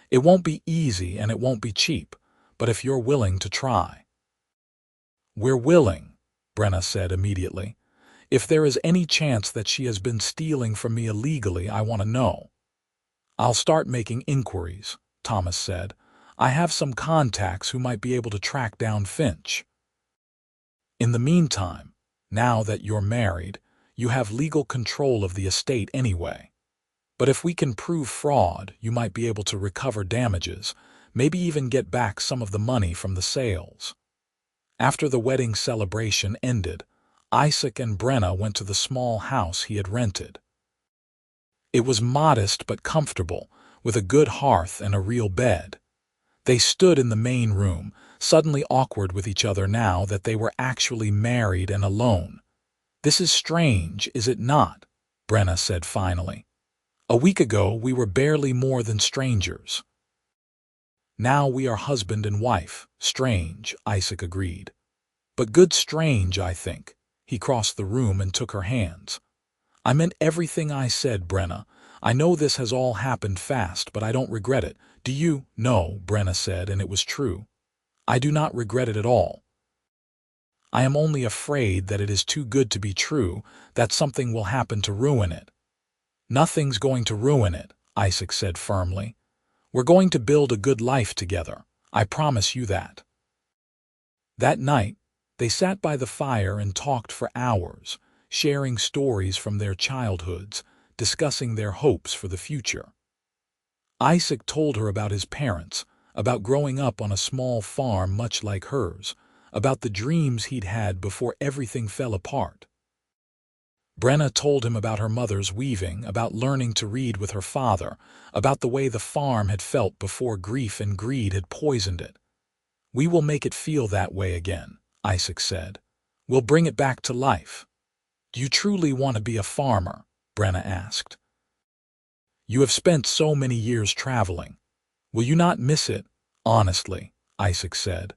It won't be easy and it won't be cheap, but if you're willing to try." "We're willing," Brenna said immediately. "If there is any chance that she has been stealing from me illegally, I want to know." "I'll start making inquiries," Thomas said. "I have some contacts who might be able to track down Finch. In the meantime, now that you're married, you have legal control of the estate anyway. But if we can prove fraud, you might be able to recover damages, maybe even get back some of the money from the sales." After the wedding celebration ended, Isaac and Brenna went to the small house he had rented. It was modest but comfortable, with a good hearth and a real bed. They stood in the main room, suddenly awkward with each other now that they were actually married and alone. "This is strange, is it not?" Brenna said finally. "A week ago we were barely more than strangers." "Now we are husband and wife. Strange," Isaac agreed. "But good strange, I think." He crossed the room and took her hands. "I meant everything I said, Brenna. I know this has all happened fast, but I don't regret it. Do you?" "No," Brenna said, and it was true. "I do not regret it at all. I am only afraid that it is too good to be true, that something will happen to ruin it." "Nothing's going to ruin it," Isaac said firmly. "We're going to build a good life together. I promise you that." That night, they sat by the fire and talked for hours, sharing stories from their childhoods, discussing their hopes for the future. Isaac told her about his parents, about growing up on a small farm much like hers, about the dreams he'd had before everything fell apart. Brenna told him about her mother's weaving, about learning to read with her father, about the way the farm had felt before grief and greed had poisoned it. "We will make it feel that way again," Isaac said. "We'll bring it back to life." "Do you truly want to be a farmer?" Brenna asked. "You have spent so many years traveling. Will you not miss it?" "Honestly," Isaac said.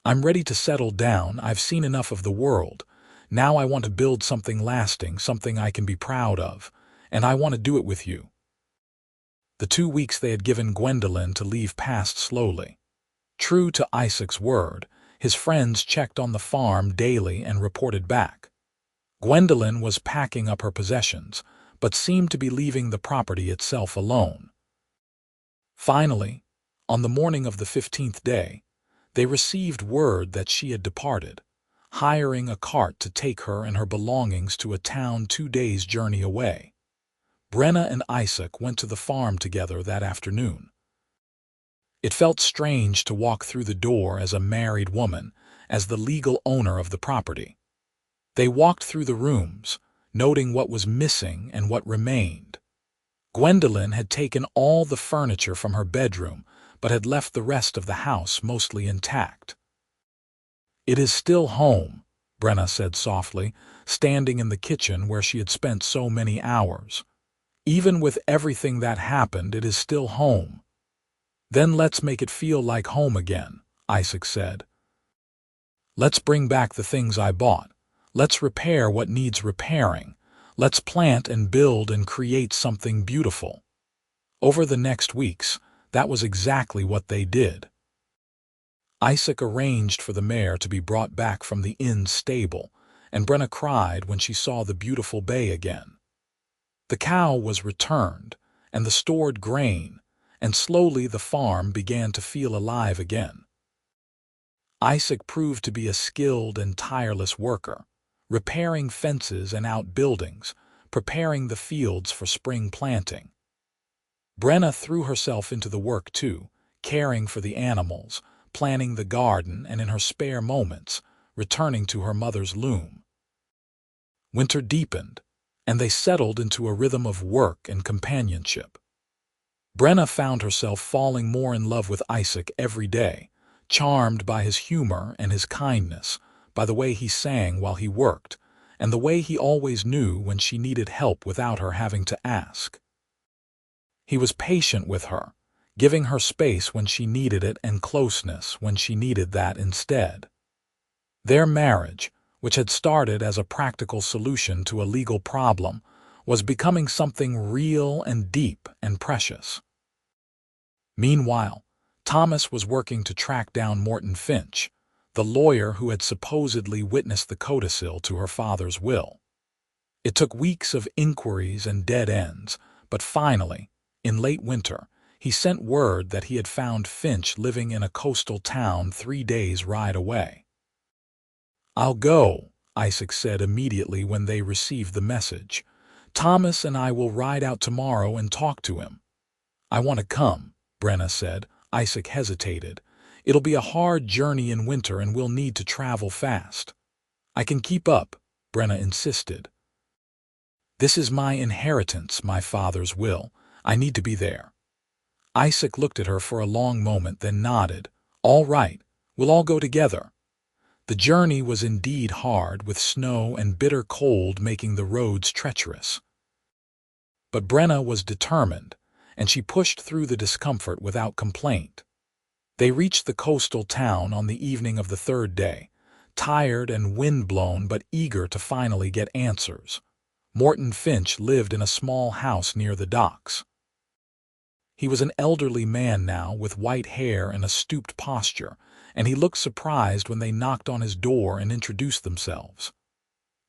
"I'm ready to settle down. I've seen enough of the world. Now I want to build something lasting, something I can be proud of, and I want to do it with you." The 2 weeks they had given Gwendolyn to leave passed slowly. True to Isaac's word, his friends checked on the farm daily and reported back. Gwendolyn was packing up her possessions, but seemed to be leaving the property itself alone. Finally, on the morning of the 15th day, they received word that she had departed, hiring a cart to take her and her belongings to a town 2 days' journey away. Brenna and Isaac went to the farm together that afternoon. It felt strange to walk through the door as a married woman, as the legal owner of the property. They walked through the rooms, noting what was missing and what remained. Gwendolyn had taken all the furniture from her bedroom, but had left the rest of the house mostly intact. "It is still home," Brenna said softly, standing in the kitchen where she had spent so many hours. "Even with everything that happened, it is still home." "Then let's make it feel like home again," Isaac said. "Let's bring back the things I bought. Let's repair what needs repairing. Let's plant and build and create something beautiful." Over the next weeks, that was exactly what they did. Isaac arranged for the mare to be brought back from the inn stable, and Brenna cried when she saw the beautiful bay again. The cow was returned, and the stored grain, and slowly the farm began to feel alive again. Isaac proved to be a skilled and tireless worker, repairing fences and outbuildings, preparing the fields for spring planting. Brenna threw herself into the work too, caring for the animals, planning the garden, and in her spare moments, returning to her mother's loom. Winter deepened, and they settled into a rhythm of work and companionship. Brenna found herself falling more in love with Isaac every day, charmed by his humor and his kindness, by the way he sang while he worked, and the way he always knew when she needed help without her having to ask. He was patient with her, giving her space when she needed it and closeness when she needed that instead. Their marriage, which had started as a practical solution to a legal problem, was becoming something real and deep and precious. Meanwhile, Thomas was working to track down Morton Finch, the lawyer who had supposedly witnessed the codicil to her father's will. It took weeks of inquiries and dead ends, but finally, in late winter, he sent word that he had found Finch living in a coastal town 3 days' ride away. "I'll go," Isaac said immediately when they received the message. "Thomas and I will ride out tomorrow and talk to him." "I want to come," Brenna said. Isaac hesitated. "It'll be a hard journey in winter and we'll need to travel fast." "I can keep up," Brenna insisted. "This is my inheritance, my father's will. I need to be there." Isaac looked at her for a long moment, then nodded. "All right, we'll all go together." The journey was indeed hard, with snow and bitter cold making the roads treacherous. But Brenna was determined, and she pushed through the discomfort without complaint. They reached the coastal town on the evening of the 3rd day, tired and wind-blown but eager to finally get answers. Morton Finch lived in a small house near the docks. He was an elderly man now, with white hair and a stooped posture, and he looked surprised when they knocked on his door and introduced themselves.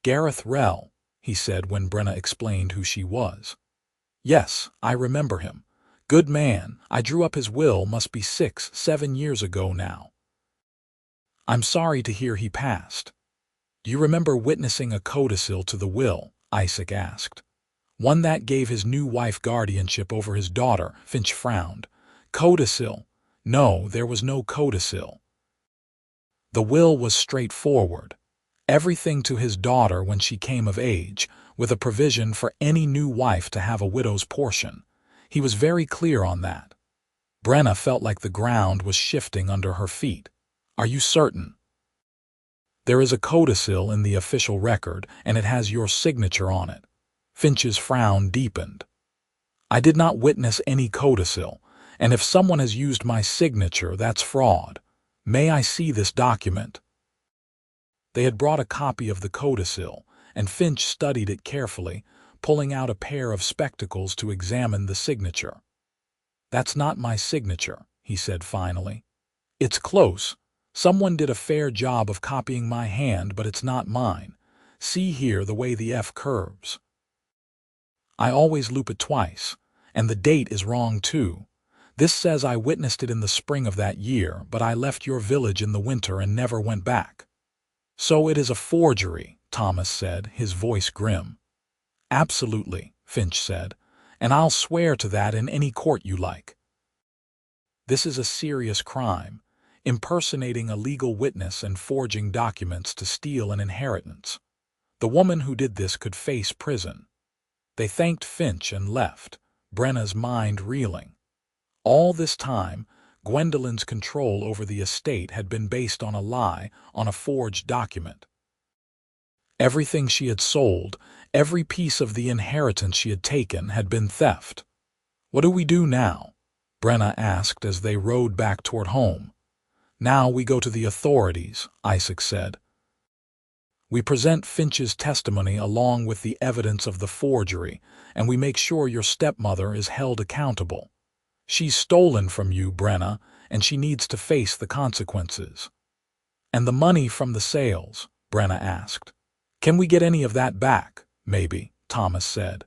"Gareth Rell," he said when Brenna explained who she was. "Yes, I remember him. Good man. I drew up his will, must be 6-7 years ago now." "I'm sorry to hear he passed." "Do you remember witnessing a codicil to the will?" Isaac asked. "One that gave his new wife guardianship over his daughter." Finch frowned. "Codicil? No, there was no codicil. The will was straightforward. Everything to his daughter when she came of age, with a provision for any new wife to have a widow's portion. He was very clear on that." Brenna felt like the ground was shifting under her feet. "Are you certain?" "There is a codicil in the official record, and it has your signature on it." Finch's frown deepened. "I did not witness any codicil, and if someone has used my signature, that's fraud. May I see this document?" They had brought a copy of the codicil, and Finch studied it carefully, pulling out a pair of spectacles to examine the signature. "That's not my signature," he said finally. "It's close. Someone did a fair job of copying my hand, but it's not mine. See here the way the F curves. I always loop it twice, and the date is wrong too. This says I witnessed it in the spring of that year, but I left your village in the winter and never went back." "So it is a forgery," Thomas said, his voice grim. "Absolutely," Finch said, "and I'll swear to that in any court you like." "This is a serious crime, impersonating a legal witness and forging documents to steal an inheritance. The woman who did this could face prison." They thanked Finch and left, Brenna's mind reeling. All this time, Gwendolyn's control over the estate had been based on a lie, on a forged document. Everything she had sold, every piece of the inheritance she had taken, had been theft. "What do we do now?" Brenna asked as they rode back toward home. "Now we go to the authorities," Isaac said. "We present Finch's testimony along with the evidence of the forgery, and we make sure your stepmother is held accountable. She's stolen from you, Brenna, and she needs to face the consequences." "And the money from the sales?" Brenna asked. "Can we get any of that back?" "Maybe," Thomas said.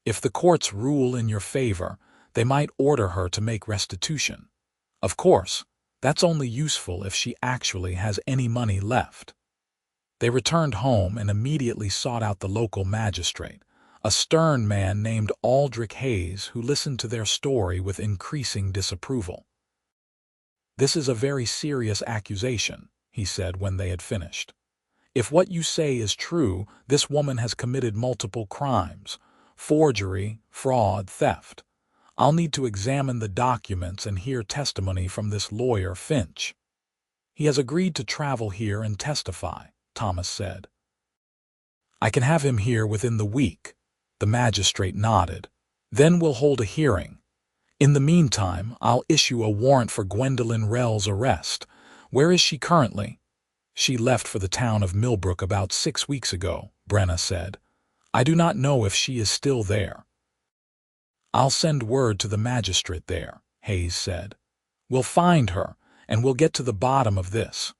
"If the courts rule in your favor, they might order her to make restitution. Of course, that's only useful if she actually has any money left." They returned home and immediately sought out the local magistrate, a stern man named Aldrich Hayes, who listened to their story with increasing disapproval. "This is a very serious accusation," he said when they had finished. "If what you say is true, this woman has committed multiple crimes: forgery, fraud, theft. I'll need to examine the documents and hear testimony from this lawyer, Finch." "He has agreed to travel here and testify," Thomas said. "I can have him here within the week." The magistrate nodded. "Then we'll hold a hearing. In the meantime, I'll issue a warrant for Gwendolyn Rell's arrest. Where is she currently?" "She left for the town of Millbrook about 6 weeks ago," Brenna said. "I do not know if she is still there." "I'll send word to the magistrate there," Hayes said. "We'll find her, and we'll get to the bottom of this."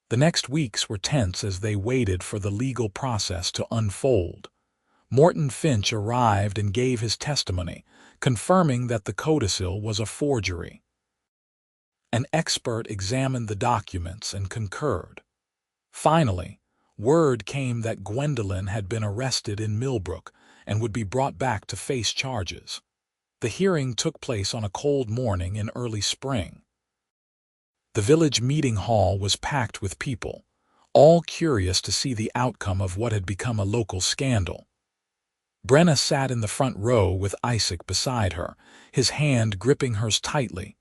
The next weeks were tense as they waited for the legal process to unfold. Morton Finch arrived and gave his testimony, confirming that the codicil was a forgery. An expert examined the documents and concurred. Finally, word came that Gwendolyn had been arrested in Millbrook and would be brought back to face charges. The hearing took place on a cold morning in early spring. The village meeting hall was packed with people, all curious to see the outcome of what had become a local scandal. Brenna sat in the front row with Isaac beside her, his hand gripping hers tightly.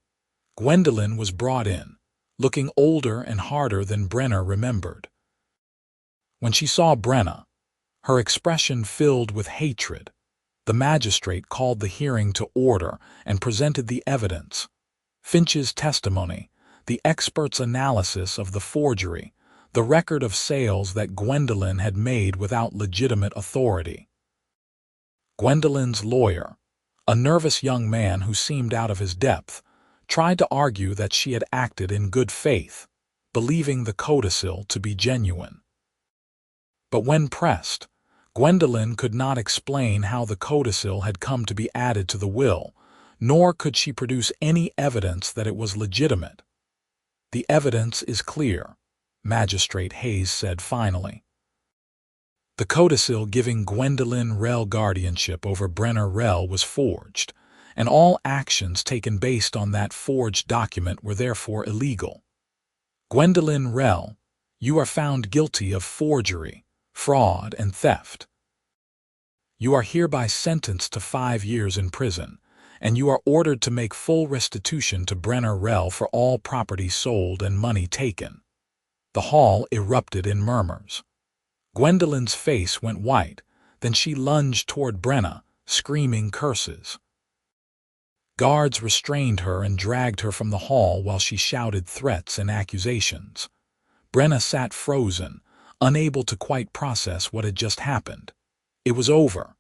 Gwendolyn was brought in, looking older and harder than Brenna remembered. When she saw Brenna, her expression filled with hatred. The magistrate called the hearing to order and presented the evidence: Finch's testimony, the expert's analysis of the forgery, the record of sales that Gwendolyn had made without legitimate authority. Gwendolyn's lawyer, a nervous young man who seemed out of his depth, tried to argue that she had acted in good faith, believing the codicil to be genuine. But when pressed, Gwendolyn could not explain how the codicil had come to be added to the will, nor could she produce any evidence that it was legitimate. "The evidence is clear," Magistrate Hayes said finally. The codicil giving Gwendolyn Rell guardianship over Brenna Rell was forged, and all actions taken based on that forged document were therefore illegal. Gwendolyn Rell, you are found guilty of forgery, fraud, and theft. You are hereby sentenced to 5 years in prison, and you are ordered to make full restitution to Brenna Rell for all property sold and money taken. The hall erupted in murmurs. Gwendolyn's face went white, then she lunged toward Brenna, screaming curses. Guards restrained her and dragged her from the hall while she shouted threats and accusations. Brenna sat frozen, unable to quite process what had just happened. It was over.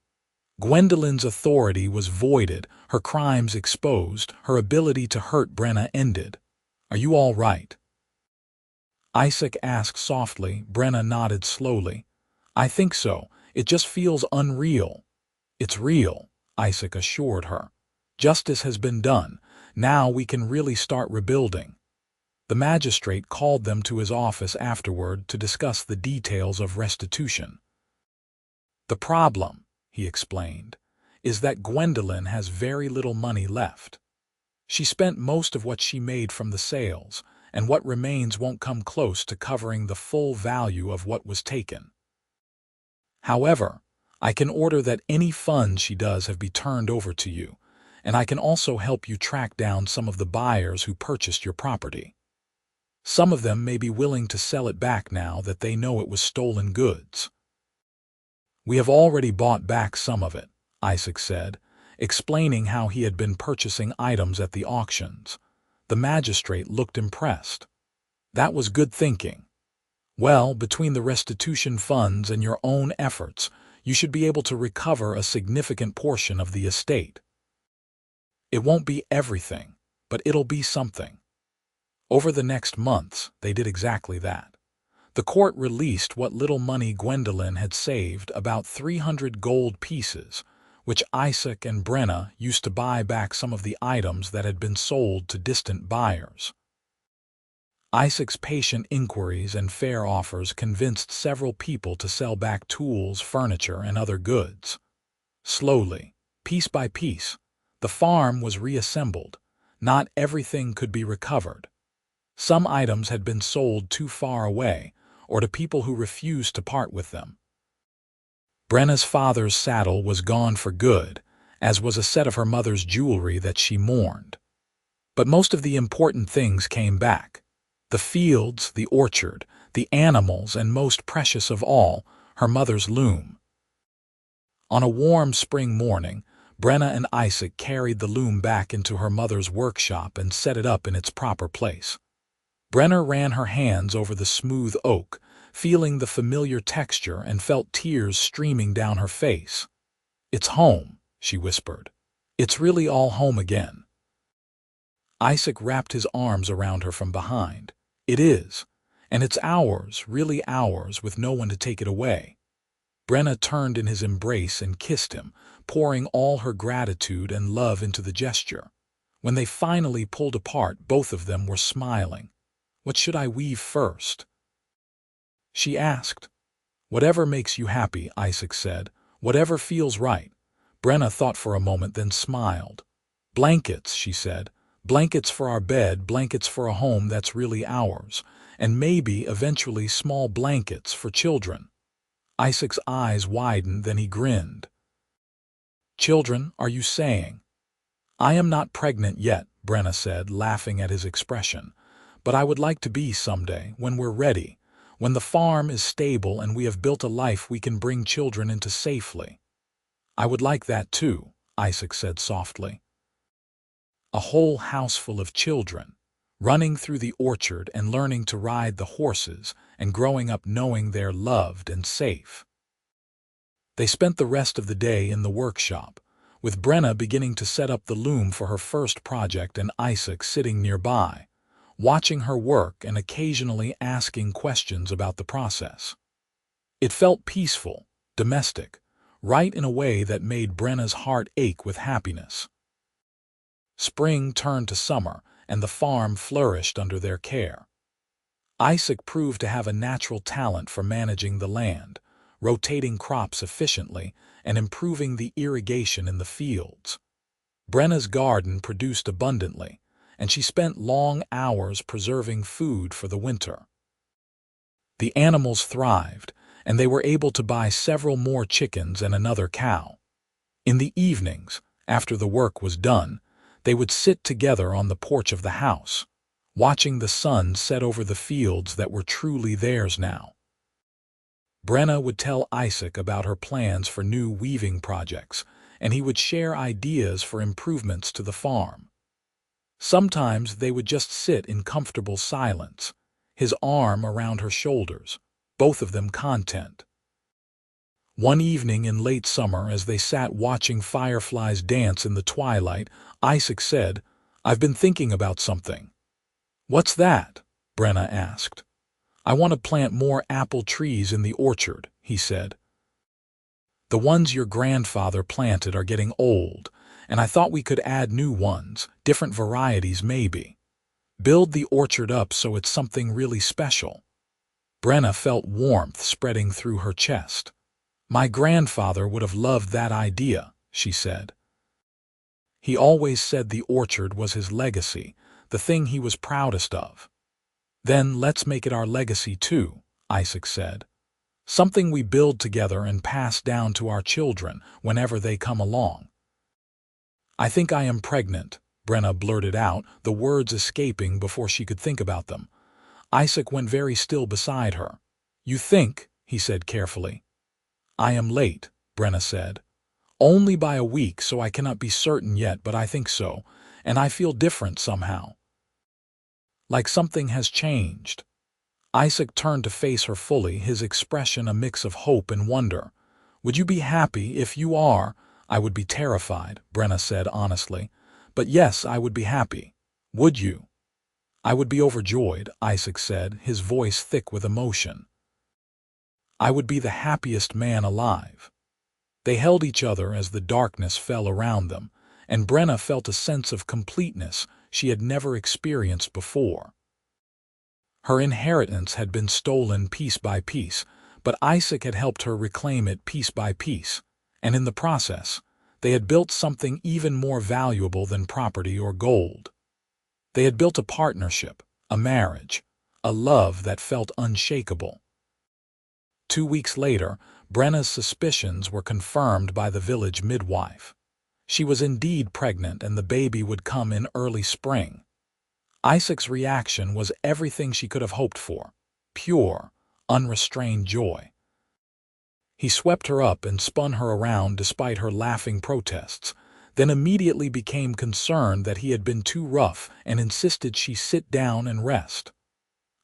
Gwendolyn's authority was voided, her crimes exposed, her ability to hurt Brenna ended. "Are you all right?" Isaac asked softly. Brenna nodded slowly. "I think so. It just feels unreal." "It's real," Isaac assured her. "Justice has been done. Now we can really start rebuilding." The magistrate called them to his office afterward to discuss the details of restitution. "The problem," he explained, "is that Gwendolyn has very little money left. She spent most of what she made from the sales, and what remains won't come close to covering the full value of what was taken. However, I can order that any funds she does have be turned over to you, and I can also help you track down some of the buyers who purchased your property. Some of them may be willing to sell it back now that they know it was stolen goods. We have already bought back some of it, Isaac said, explaining how he had been purchasing items at the auctions. The magistrate looked impressed. That was good thinking. Well, between the restitution funds and your own efforts, you should be able to recover a significant portion of the estate. It won't be everything, but it'll be something. Over the next months, they did exactly that. The court released what little money Gwendolyn had saved, about 300 gold pieces, which Isaac and Brenna used to buy back some of the items that had been sold to distant buyers. Isaac's patient inquiries and fair offers convinced several people to sell back tools, furniture, and other goods. Slowly, piece by piece, the farm was reassembled. Not everything could be recovered. Some items had been sold too far away, or to people who refused to part with them. Brenna's father's saddle was gone for good, as was a set of her mother's jewelry that she mourned. But most of the important things came back. The fields, the orchard, the animals, and most precious of all, her mother's loom. On a warm spring morning, Brenna and Isaac carried the loom back into her mother's workshop and set it up in its proper place. Brenna ran her hands over the smooth oak, feeling the familiar texture, and felt tears streaming down her face. "It's home," she whispered. "It's really all home again." Isaac wrapped his arms around her from behind. "It is, and it's ours, really ours, with no one to take it away." Brenna turned in his embrace and kissed him, pouring all her gratitude and love into the gesture. When they finally pulled apart, both of them were smiling. "What should I weave first?" she asked. "Whatever makes you happy," Isaac said. "Whatever feels right." Brenna thought for a moment, then smiled. "Blankets," she said. "Blankets for our bed, blankets for a home that's really ours, and maybe, eventually, small blankets for children." Isaac's eyes widened, then he grinned. "Children, are you saying?" "I am not pregnant yet," Brenna said, laughing at his expression. "But I would like to be someday, when we're ready, when the farm is stable and we have built a life we can bring children into safely." "I would like that too," Isaac said softly. A whole house full of children, running through the orchard and learning to ride the horses and growing up knowing they're loved and safe. They spent the rest of the day in the workshop, with Brenna beginning to set up the loom for her first project and Isaac sitting nearby, watching her work and occasionally asking questions about the process. It felt peaceful, domestic, right in a way that made Brenna's heart ache with happiness. Spring turned to summer, and the farm flourished under their care. Isaac proved to have a natural talent for managing the land, rotating crops efficiently, and improving the irrigation in the fields. Brenna's garden produced abundantly, and she spent long hours preserving food for the winter. The animals thrived, and they were able to buy several more chickens and another cow. In the evenings, after the work was done, they would sit together on the porch of the house, watching the sun set over the fields that were truly theirs now. Brenna would tell Isaac about her plans for new weaving projects, and he would share ideas for improvements to the farm. Sometimes they would just sit in comfortable silence, his arm around her shoulders, both of them content. One evening in late summer, as they sat watching fireflies dance in the twilight, Isaac said, "I've been thinking about something." "What's that?" Brenna asked. "I want to plant more apple trees in the orchard," he said. "The ones your grandfather planted are getting old, and I thought we could add new ones, different varieties maybe. Build the orchard up so it's something really special." Brenna felt warmth spreading through her chest. "My grandfather would have loved that idea," she said. "He always said the orchard was his legacy, the thing he was proudest of." "Then let's make it our legacy too," Isaac said. Something we build together and pass down to our children whenever they come along. I think I am pregnant, Brenna blurted out, the words escaping before she could think about them. Isaac went very still beside her. You think, he said carefully. I am late, Brenna said. Only by a week, so I cannot be certain yet, but I think so, and I feel different somehow. Like something has changed. Isaac turned to face her fully, his expression a mix of hope and wonder. Would you be happy? If you are, I would be terrified, Brenna said honestly. But yes, I would be happy. Would you? I would be overjoyed, Isaac said, his voice thick with emotion. I would be the happiest man alive. They held each other as the darkness fell around them, and Brenna felt a sense of completeness she had never experienced before. Her inheritance had been stolen piece by piece, but Isaac had helped her reclaim it piece by piece, and in the process, they had built something even more valuable than property or gold. They had built a partnership, a marriage, a love that felt unshakable. 2 weeks later, Brenna's suspicions were confirmed by the village midwife. She was indeed pregnant, and the baby would come in early spring. Isaac's reaction was everything she could have hoped for, pure, unrestrained joy. He swept her up and spun her around despite her laughing protests, then immediately became concerned that he had been too rough and insisted she sit down and rest.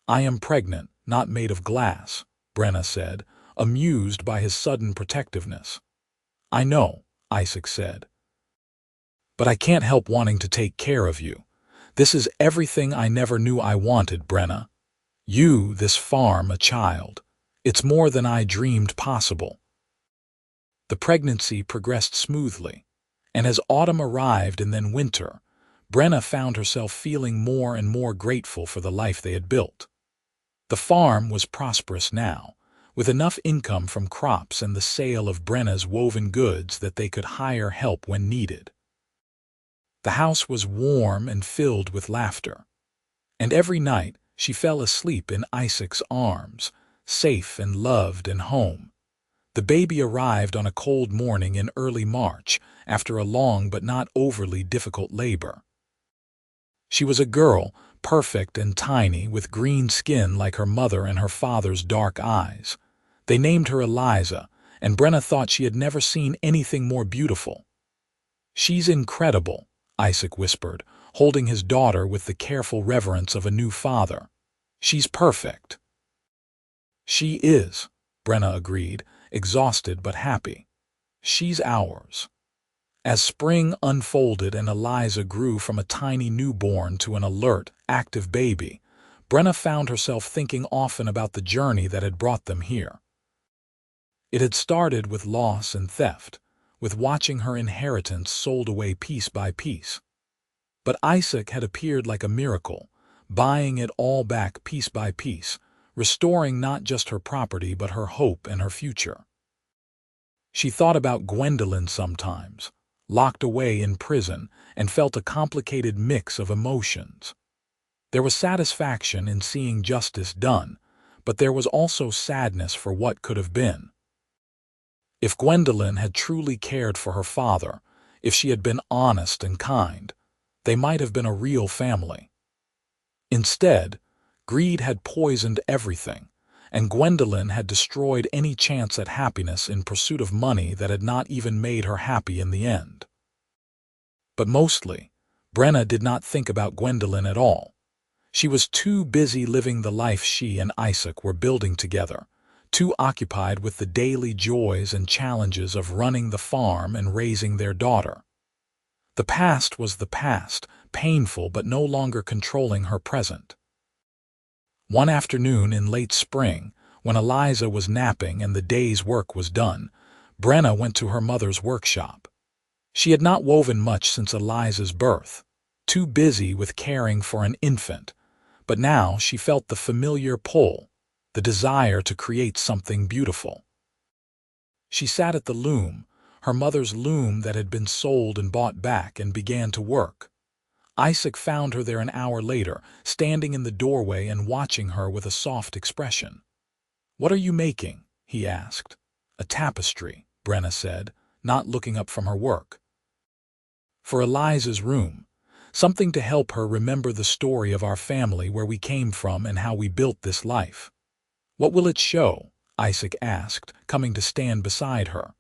I am pregnant, not made of glass, Brenna said, amused by his sudden protectiveness. I know, Isaac said. But I can't help wanting to take care of you. This is everything I never knew I wanted, Brenna. You, this farm, a child. It's more than I dreamed possible. The pregnancy progressed smoothly, and as autumn arrived and then winter, Brenna found herself feeling more and more grateful for the life they had built. The farm was prosperous now, with enough income from crops and the sale of Brenna's woven goods that they could hire help when needed. The house was warm and filled with laughter, and every night she fell asleep in Isaac's arms, safe and loved and home. The baby arrived on a cold morning in early March after a long but not overly difficult labor. She was a girl, perfect and tiny, with green skin like her mother and her father's dark eyes. They named her Eliza, and Brenna thought she had never seen anything more beautiful. She's incredible, Isaac whispered, holding his daughter with the careful reverence of a new father. She's perfect. She is, Brenna agreed, exhausted but happy. She's ours. As spring unfolded and Eliza grew from a tiny newborn to an alert, active baby, Brenna found herself thinking often about the journey that had brought them here. It had started with loss and theft, with watching her inheritance sold away piece by piece. But Isaac had appeared like a miracle, buying it all back piece by piece, restoring not just her property but her hope and her future. She thought about Gwendolyn sometimes, locked away in prison, and felt a complicated mix of emotions. There was satisfaction in seeing justice done, but there was also sadness for what could have been. If Gwendolyn had truly cared for her father, if she had been honest and kind, they might have been a real family. Instead, greed had poisoned everything, and Gwendolyn had destroyed any chance at happiness in pursuit of money that had not even made her happy in the end. But mostly, Brenna did not think about Gwendolyn at all. She was too busy living the life she and Isaac were building together, too occupied with the daily joys and challenges of running the farm and raising their daughter. The past was the past, painful but no longer controlling her present. One afternoon in late spring, when Eliza was napping and the day's work was done, Brenna went to her mother's workshop. She had not woven much since Eliza's birth, too busy with caring for an infant, but now she felt the familiar pull, the desire to create something beautiful. She sat at the loom, her mother's loom that had been sold and bought back, and began to work. Isaac found her there an hour later, standing in the doorway and watching her with a soft expression. "What are you making?" he asked. A tapestry, Brenna said, not looking up from her work. For Eliza's room, something to help her remember the story of our family, where we came from and how we built this life. What will it show? Isaac asked, coming to stand beside her.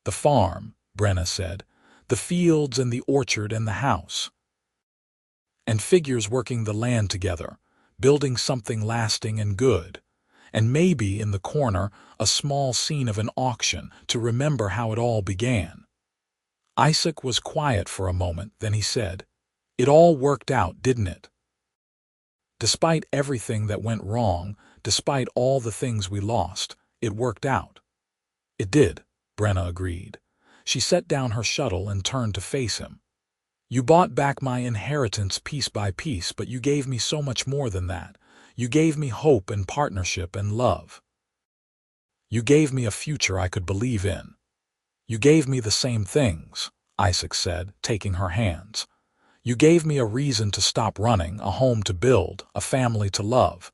The farm, Brenna said, the fields and the orchard and the house. And figures working the land together, building something lasting and good. And maybe in the corner a small scene of an auction to remember how it all began. Isaac was quiet for a moment, then he said, "It all worked out, didn't it? Despite everything that went wrong, despite all the things we lost, it worked out." "It did," Brenna agreed. She set down her shuttle and turned to face him. "You bought back my inheritance piece by piece, but you gave me so much more than that. You gave me hope and partnership and love. You gave me a future I could believe in. You gave me the same things," Isaac said, taking her hands. "You gave me a reason to stop running, a home to build, a family to love.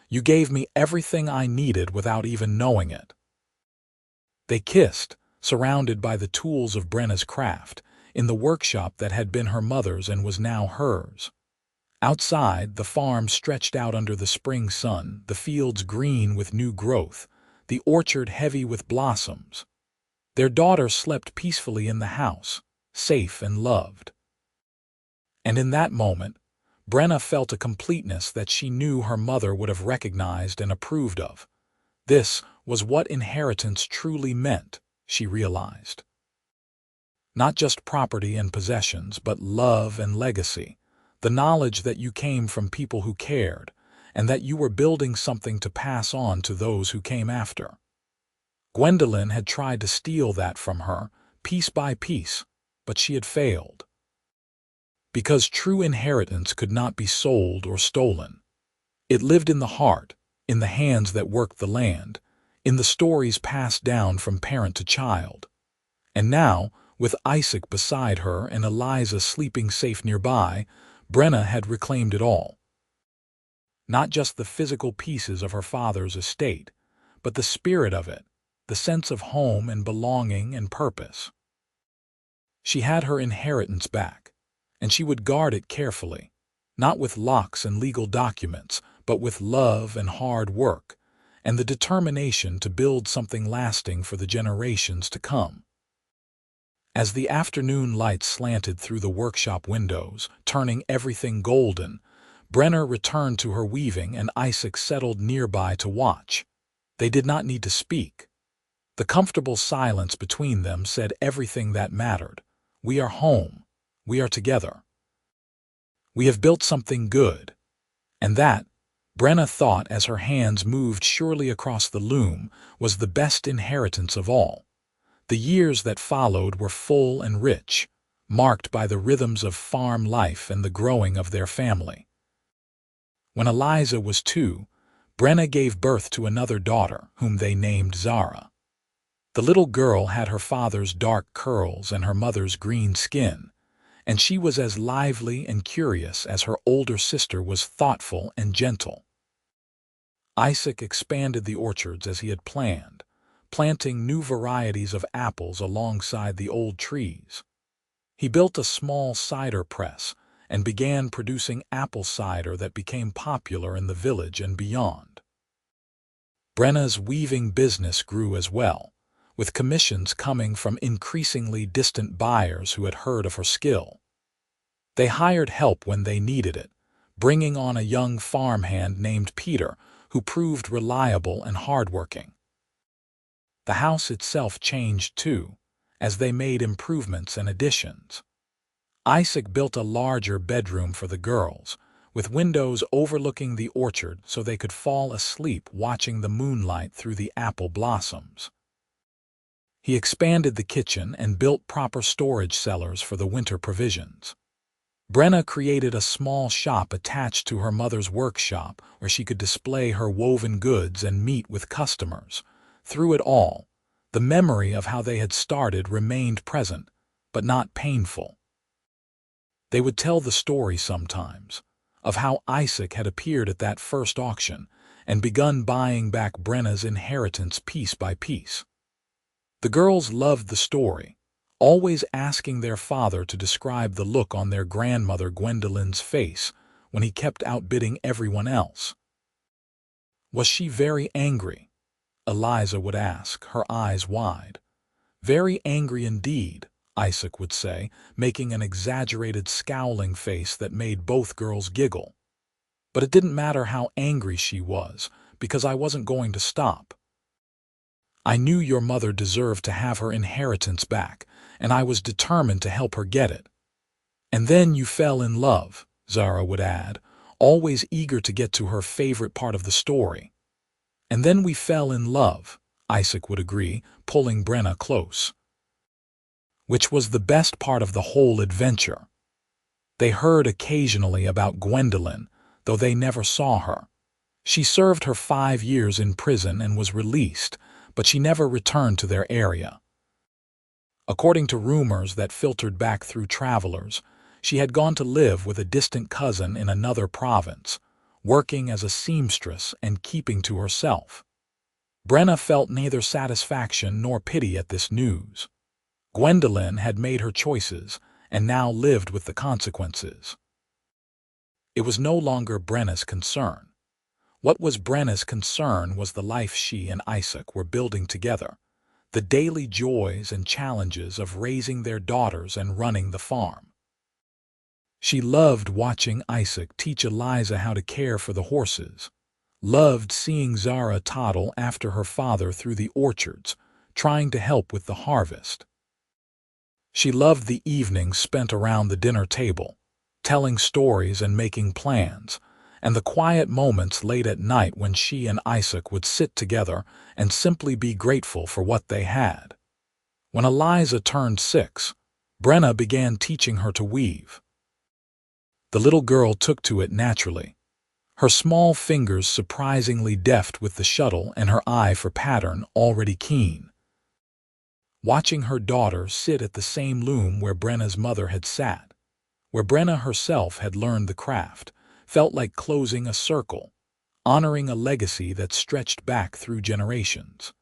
You gave me everything I needed without even knowing it." They kissed, surrounded by the tools of Brenna's craft, in the workshop that had been her mother's and was now hers. Outside, the farm stretched out under the spring sun, the fields green with new growth, the orchard heavy with blossoms. Their daughter slept peacefully in the house, safe and loved. And in that moment, Brenna felt a completeness that she knew her mother would have recognized and approved of. This was what inheritance truly meant, she realized. Not just property and possessions, but love and legacy. The knowledge that you came from people who cared, and that you were building something to pass on to those who came after. Gwendolyn had tried to steal that from her, piece by piece, but she had failed. Because true inheritance could not be sold or stolen. It lived in the heart, in the hands that worked the land, in the stories passed down from parent to child. And now, with Isaac beside her and Eliza sleeping safe nearby, Brenna had reclaimed it all. Not just the physical pieces of her father's estate, but the spirit of it, the sense of home and belonging and purpose. She had her inheritance back, and she would guard it carefully, not with locks and legal documents, but with love and hard work, and the determination to build something lasting for the generations to come. As the afternoon light slanted through the workshop windows, turning everything golden, Brenna returned to her weaving and Isaac settled nearby to watch. They did not need to speak. The comfortable silence between them said everything that mattered. We are home. We are together. We have built something good. And that, Brenna thought as her hands moved surely across the loom, was the best inheritance of all. The years that followed were full and rich, marked by the rhythms of farm life and the growing of their family. When Eliza was 2, Brenna gave birth to another daughter, whom they named Zara. The little girl had her father's dark curls and her mother's green skin, and she was as lively and curious as her older sister was thoughtful and gentle. Isaac expanded the orchards as he had planned, planting new varieties of apples alongside the old trees. He built a small cider press and began producing apple cider that became popular in the village and beyond. Brenna's weaving business grew as well, with commissions coming from increasingly distant buyers who had heard of her skill. They hired help when they needed it, bringing on a young farmhand named Peter, who proved reliable and hardworking. The house itself changed too, as they made improvements and additions. Isaac built a larger bedroom for the girls, with windows overlooking the orchard so they could fall asleep watching the moonlight through the apple blossoms. He expanded the kitchen and built proper storage cellars for the winter provisions. Brenna created a small shop attached to her mother's workshop where she could display her woven goods and meet with customers. Through it all, the memory of how they had started remained present, but not painful. They would tell the story sometimes, of how Isaac had appeared at that first auction, and begun buying back Brenna's inheritance piece by piece. The girls loved the story, always asking their father to describe the look on their grandmother Gwendolyn's face when he kept outbidding everyone else. "Was she very angry?" Eliza would ask, her eyes wide. "Very angry indeed," Isaac would say, making an exaggerated scowling face that made both girls giggle. "But it didn't matter how angry she was, because I wasn't going to stop. I knew your mother deserved to have her inheritance back, and I was determined to help her get it." "And then you fell in love," Zara would add, always eager to get to her favorite part of the story. "And then we fell in love," Isaac would agree, pulling Brenna close. "Which was the best part of the whole adventure." They heard occasionally about Gwendolyn, though they never saw her. She served her 5 years in prison and was released, but she never returned to their area. According to rumors that filtered back through travelers, she had gone to live with a distant cousin in another province, working as a seamstress and keeping to herself. Brenna felt neither satisfaction nor pity at this news. Gwendolyn had made her choices and now lived with the consequences. It was no longer Brenna's concern. What was Brenna's concern was the life she and Isaac were building together, the daily joys and challenges of raising their daughters and running the farm. She loved watching Isaac teach Eliza how to care for the horses, loved seeing Zara toddle after her father through the orchards, trying to help with the harvest. She loved the evenings spent around the dinner table, telling stories and making plans, and the quiet moments late at night when she and Isaac would sit together and simply be grateful for what they had. When Eliza turned 6, Brenna began teaching her to weave. The little girl took to it naturally, her small fingers surprisingly deft with the shuttle and her eye for pattern already keen. Watching her daughter sit at the same loom where Brenna's mother had sat, where Brenna herself had learned the craft, felt like closing a circle, honoring a legacy that stretched back through generations.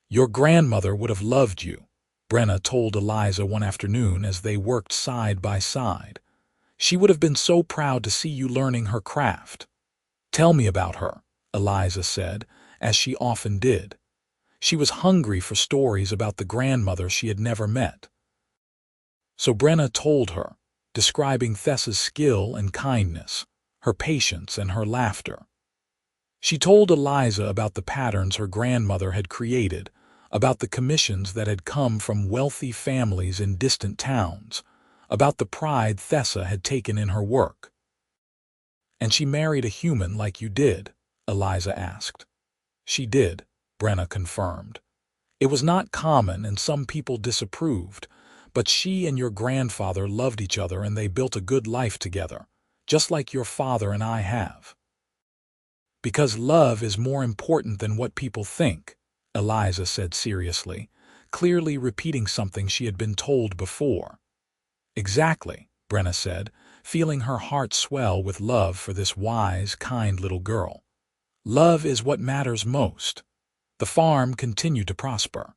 "Your grandmother would have loved you," Brenna told Eliza one afternoon as they worked side by side. "She would have been so proud to see you learning her craft." "Tell me about her," Eliza said, as she often did. She was hungry for stories about the grandmother she had never met. So Brenna told her, describing Thessa's skill and kindness, her patience and her laughter. She told Eliza about the patterns her grandmother had created, about the commissions that had come from wealthy families in distant towns, about the pride Thessa had taken in her work. "And she married a human like you did?" Eliza asked. "She did," Brenna confirmed. "It was not common and some people disapproved, but she and your grandfather loved each other and they built a good life together, just like your father and I have." "Because love is more important than what people think," Eliza said seriously, clearly repeating something she had been told before. "Exactly," Brenna said, feeling her heart swell with love for this wise, kind little girl. "Love is what matters most." The farm continued to prosper.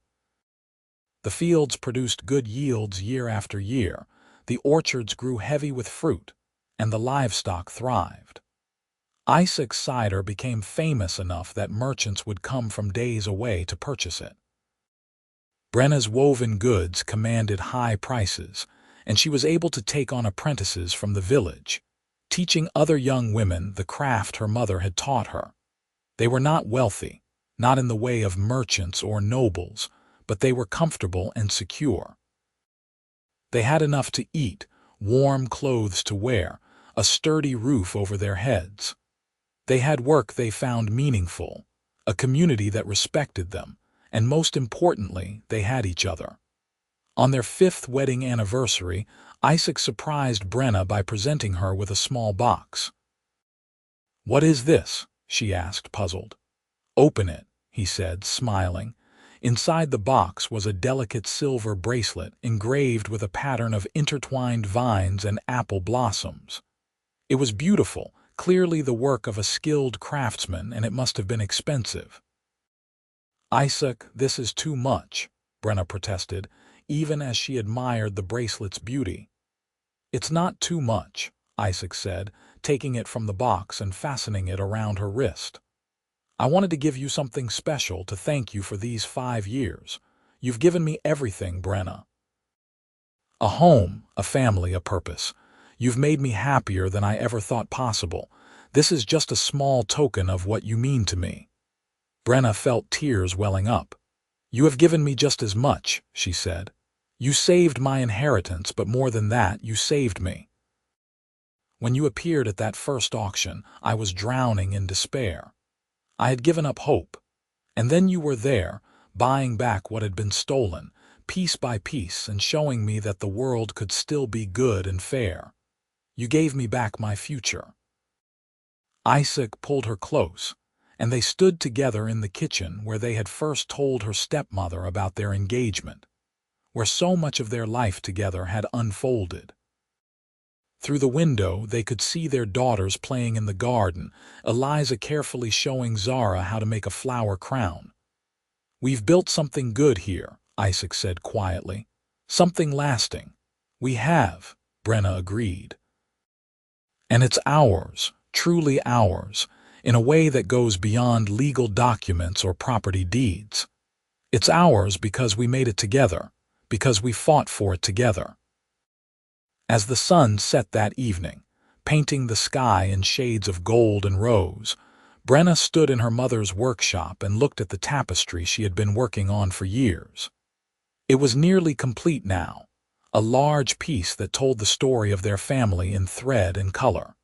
The fields produced good yields year after year, the orchards grew heavy with fruit, and the livestock thrived. Isaac's cider became famous enough that merchants would come from days away to purchase it. Brenna's woven goods commanded high prices, and she was able to take on apprentices from the village, teaching other young women the craft her mother had taught her. They were not wealthy, not in the way of merchants or nobles, but they were comfortable and secure. They had enough to eat, warm clothes to wear, a sturdy roof over their heads. They had work they found meaningful, a community that respected them, and most importantly, they had each other. On their 5th wedding anniversary, Isaac surprised Brenna by presenting her with a small box. "What is this?" she asked, puzzled. "Open it," he said, smiling. Inside the box was a delicate silver bracelet engraved with a pattern of intertwined vines and apple blossoms. It was beautiful, clearly the work of a skilled craftsman, and it must have been expensive. "Isaac, this is too much," Brenna protested, even as she admired the bracelet's beauty. "It's not too much," Isaac said, taking it from the box and fastening it around her wrist. "I wanted to give you something special to thank you for these 5 years. You've given me everything, Brenna. A home, a family, a purpose. You've made me happier than I ever thought possible. This is just a small token of what you mean to me." Brenna felt tears welling up. "You have given me just as much," she said. "You saved my inheritance, but more than that, you saved me. When you appeared at that first auction, I was drowning in despair. I had given up hope. And then you were there, buying back what had been stolen, piece by piece, and showing me that the world could still be good and fair. You gave me back my future." Isaac pulled her close, and they stood together in the kitchen where they had first told her stepmother about their engagement, where so much of their life together had unfolded. Through the window, they could see their daughters playing in the garden, Eliza carefully showing Zara how to make a flower crown. "We've built something good here," Isaac said quietly. "Something lasting." "We have," Brenna agreed. "And it's ours, truly ours, in a way that goes beyond legal documents or property deeds. It's ours because we made it together, because we fought for it together." As the sun set that evening, painting the sky in shades of gold and rose, Brenna stood in her mother's workshop and looked at the tapestry she had been working on for years. It was nearly complete now, a large piece that told the story of their family in thread and color.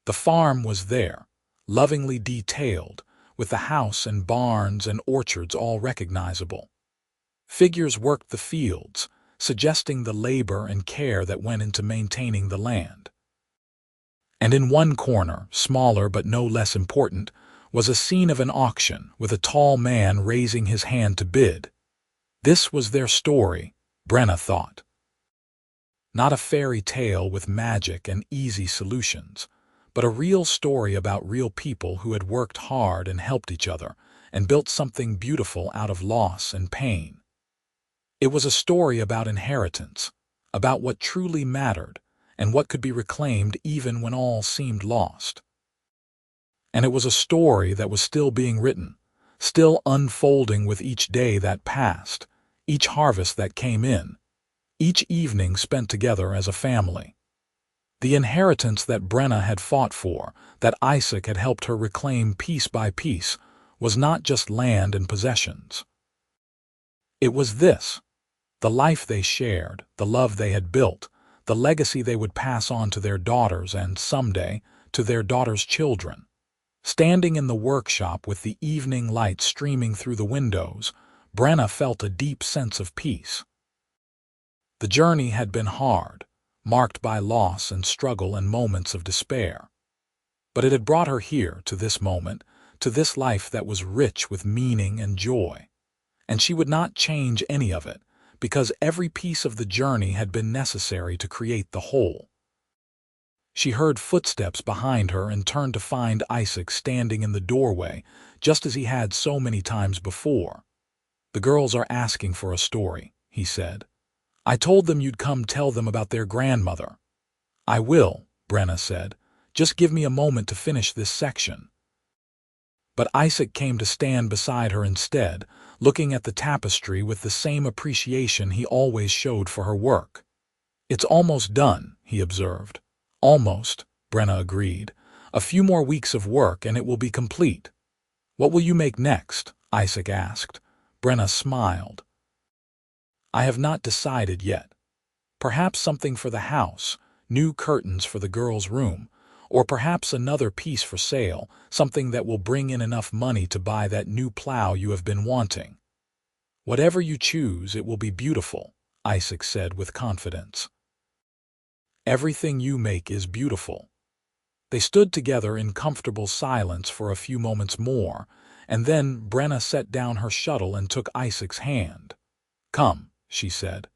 The farm was there, lovingly detailed, with the house and barns and orchards all recognizable. Figures worked the fields, suggesting the labor and care that went into maintaining the land. And in one corner, smaller but no less important, was a scene of an auction with a tall man raising his hand to bid. This was their story, Brenna thought. Not a fairy tale with magic and easy solutions, but a real story about real people who had worked hard and helped each other and built something beautiful out of loss and pain. It was a story about inheritance, about what truly mattered and what could be reclaimed even when all seemed lost. And it was a story that was still being written, still unfolding with each day that passed, each harvest that came in, each evening spent together as a family. The inheritance that Brenna had fought for, that Isaac had helped her reclaim piece by piece, was not just land and possessions. It was this: the life they shared, the love they had built, the legacy they would pass on to their daughters and, someday, to their daughters' children. Standing in the workshop with the evening light streaming through the windows, Brenna felt a deep sense of peace. The journey had been hard, marked by loss and struggle and moments of despair. But it had brought her here, to this moment, to this life that was rich with meaning and joy. And she would not change any of it, because every piece of the journey had been necessary to create the whole. She heard footsteps behind her and turned to find Isaac standing in the doorway, just as he had so many times before. "The girls are asking for a story," he said. "I told them you'd come tell them about their grandmother." "I will," Brenna said. "Just give me a moment to finish this section." But Isaac came to stand beside her instead, looking at the tapestry with the same appreciation he always showed for her work. "It's almost done," he observed. "Almost," Brenna agreed. "A few more weeks of work and it will be complete." "What will you make next?" Isaac asked. Brenna smiled. "I have not decided yet. Perhaps something for the house, new curtains for the girls' room, or perhaps another piece for sale, something that will bring in enough money to buy that new plow you have been wanting." "Whatever you choose, it will be beautiful," Isaac said with confidence. "Everything you make is beautiful." They stood together in comfortable silence for a few moments more, and then Brenna set down her shuttle and took Isaac's hand. "Come," she said.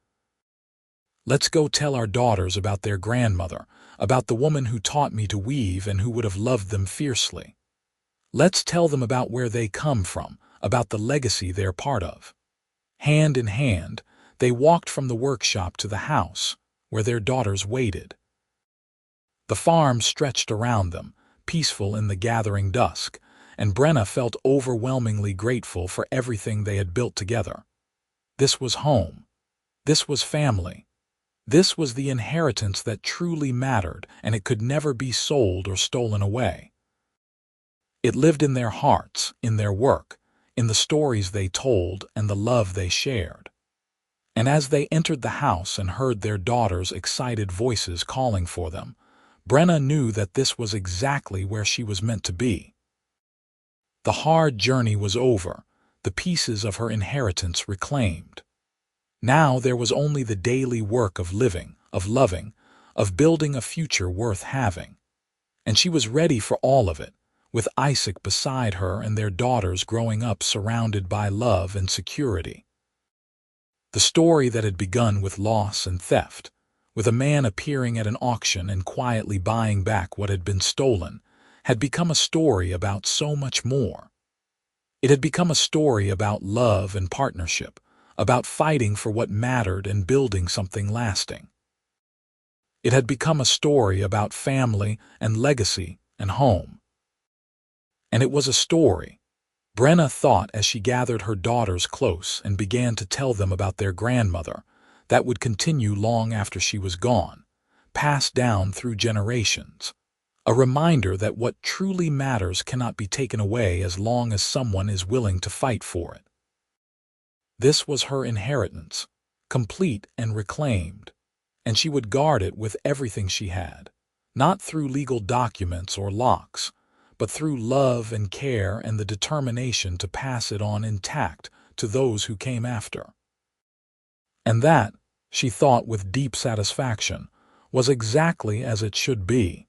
Let's go tell our daughters about their grandmother, about the woman who taught me to weave and who would have loved them fiercely. Let's tell them about where they come from, about the legacy they're part of." Hand in hand, they walked from the workshop to the house, where their daughters waited. The farm stretched around them, peaceful in the gathering dusk, and Brenna felt overwhelmingly grateful for everything they had built together. This was home. This was family. This was the inheritance that truly mattered, and it could never be sold or stolen away. It lived in their hearts, in their work, in the stories they told and the love they shared. And as they entered the house and heard their daughters' excited voices calling for them, Brenna knew that this was exactly where she was meant to be. The hard journey was over, the pieces of her inheritance reclaimed. Now there was only the daily work of living, of loving, of building a future worth having. And she was ready for all of it, with Isaac beside her and their daughters growing up surrounded by love and security. The story that had begun with loss and theft, with a man appearing at an auction and quietly buying back what had been stolen, had become a story about so much more. It had become a story about love and partnership, about fighting for what mattered and building something lasting. It had become a story about family and legacy and home. And it was a story, Brenna thought as she gathered her daughters close and began to tell them about their grandmother, that would continue long after she was gone, passed down through generations. A reminder that what truly matters cannot be taken away as long as someone is willing to fight for it. This was her inheritance, complete and reclaimed, and she would guard it with everything she had, not through legal documents or locks, but through love and care and the determination to pass it on intact to those who came after. And that, she thought with deep satisfaction, was exactly as it should be.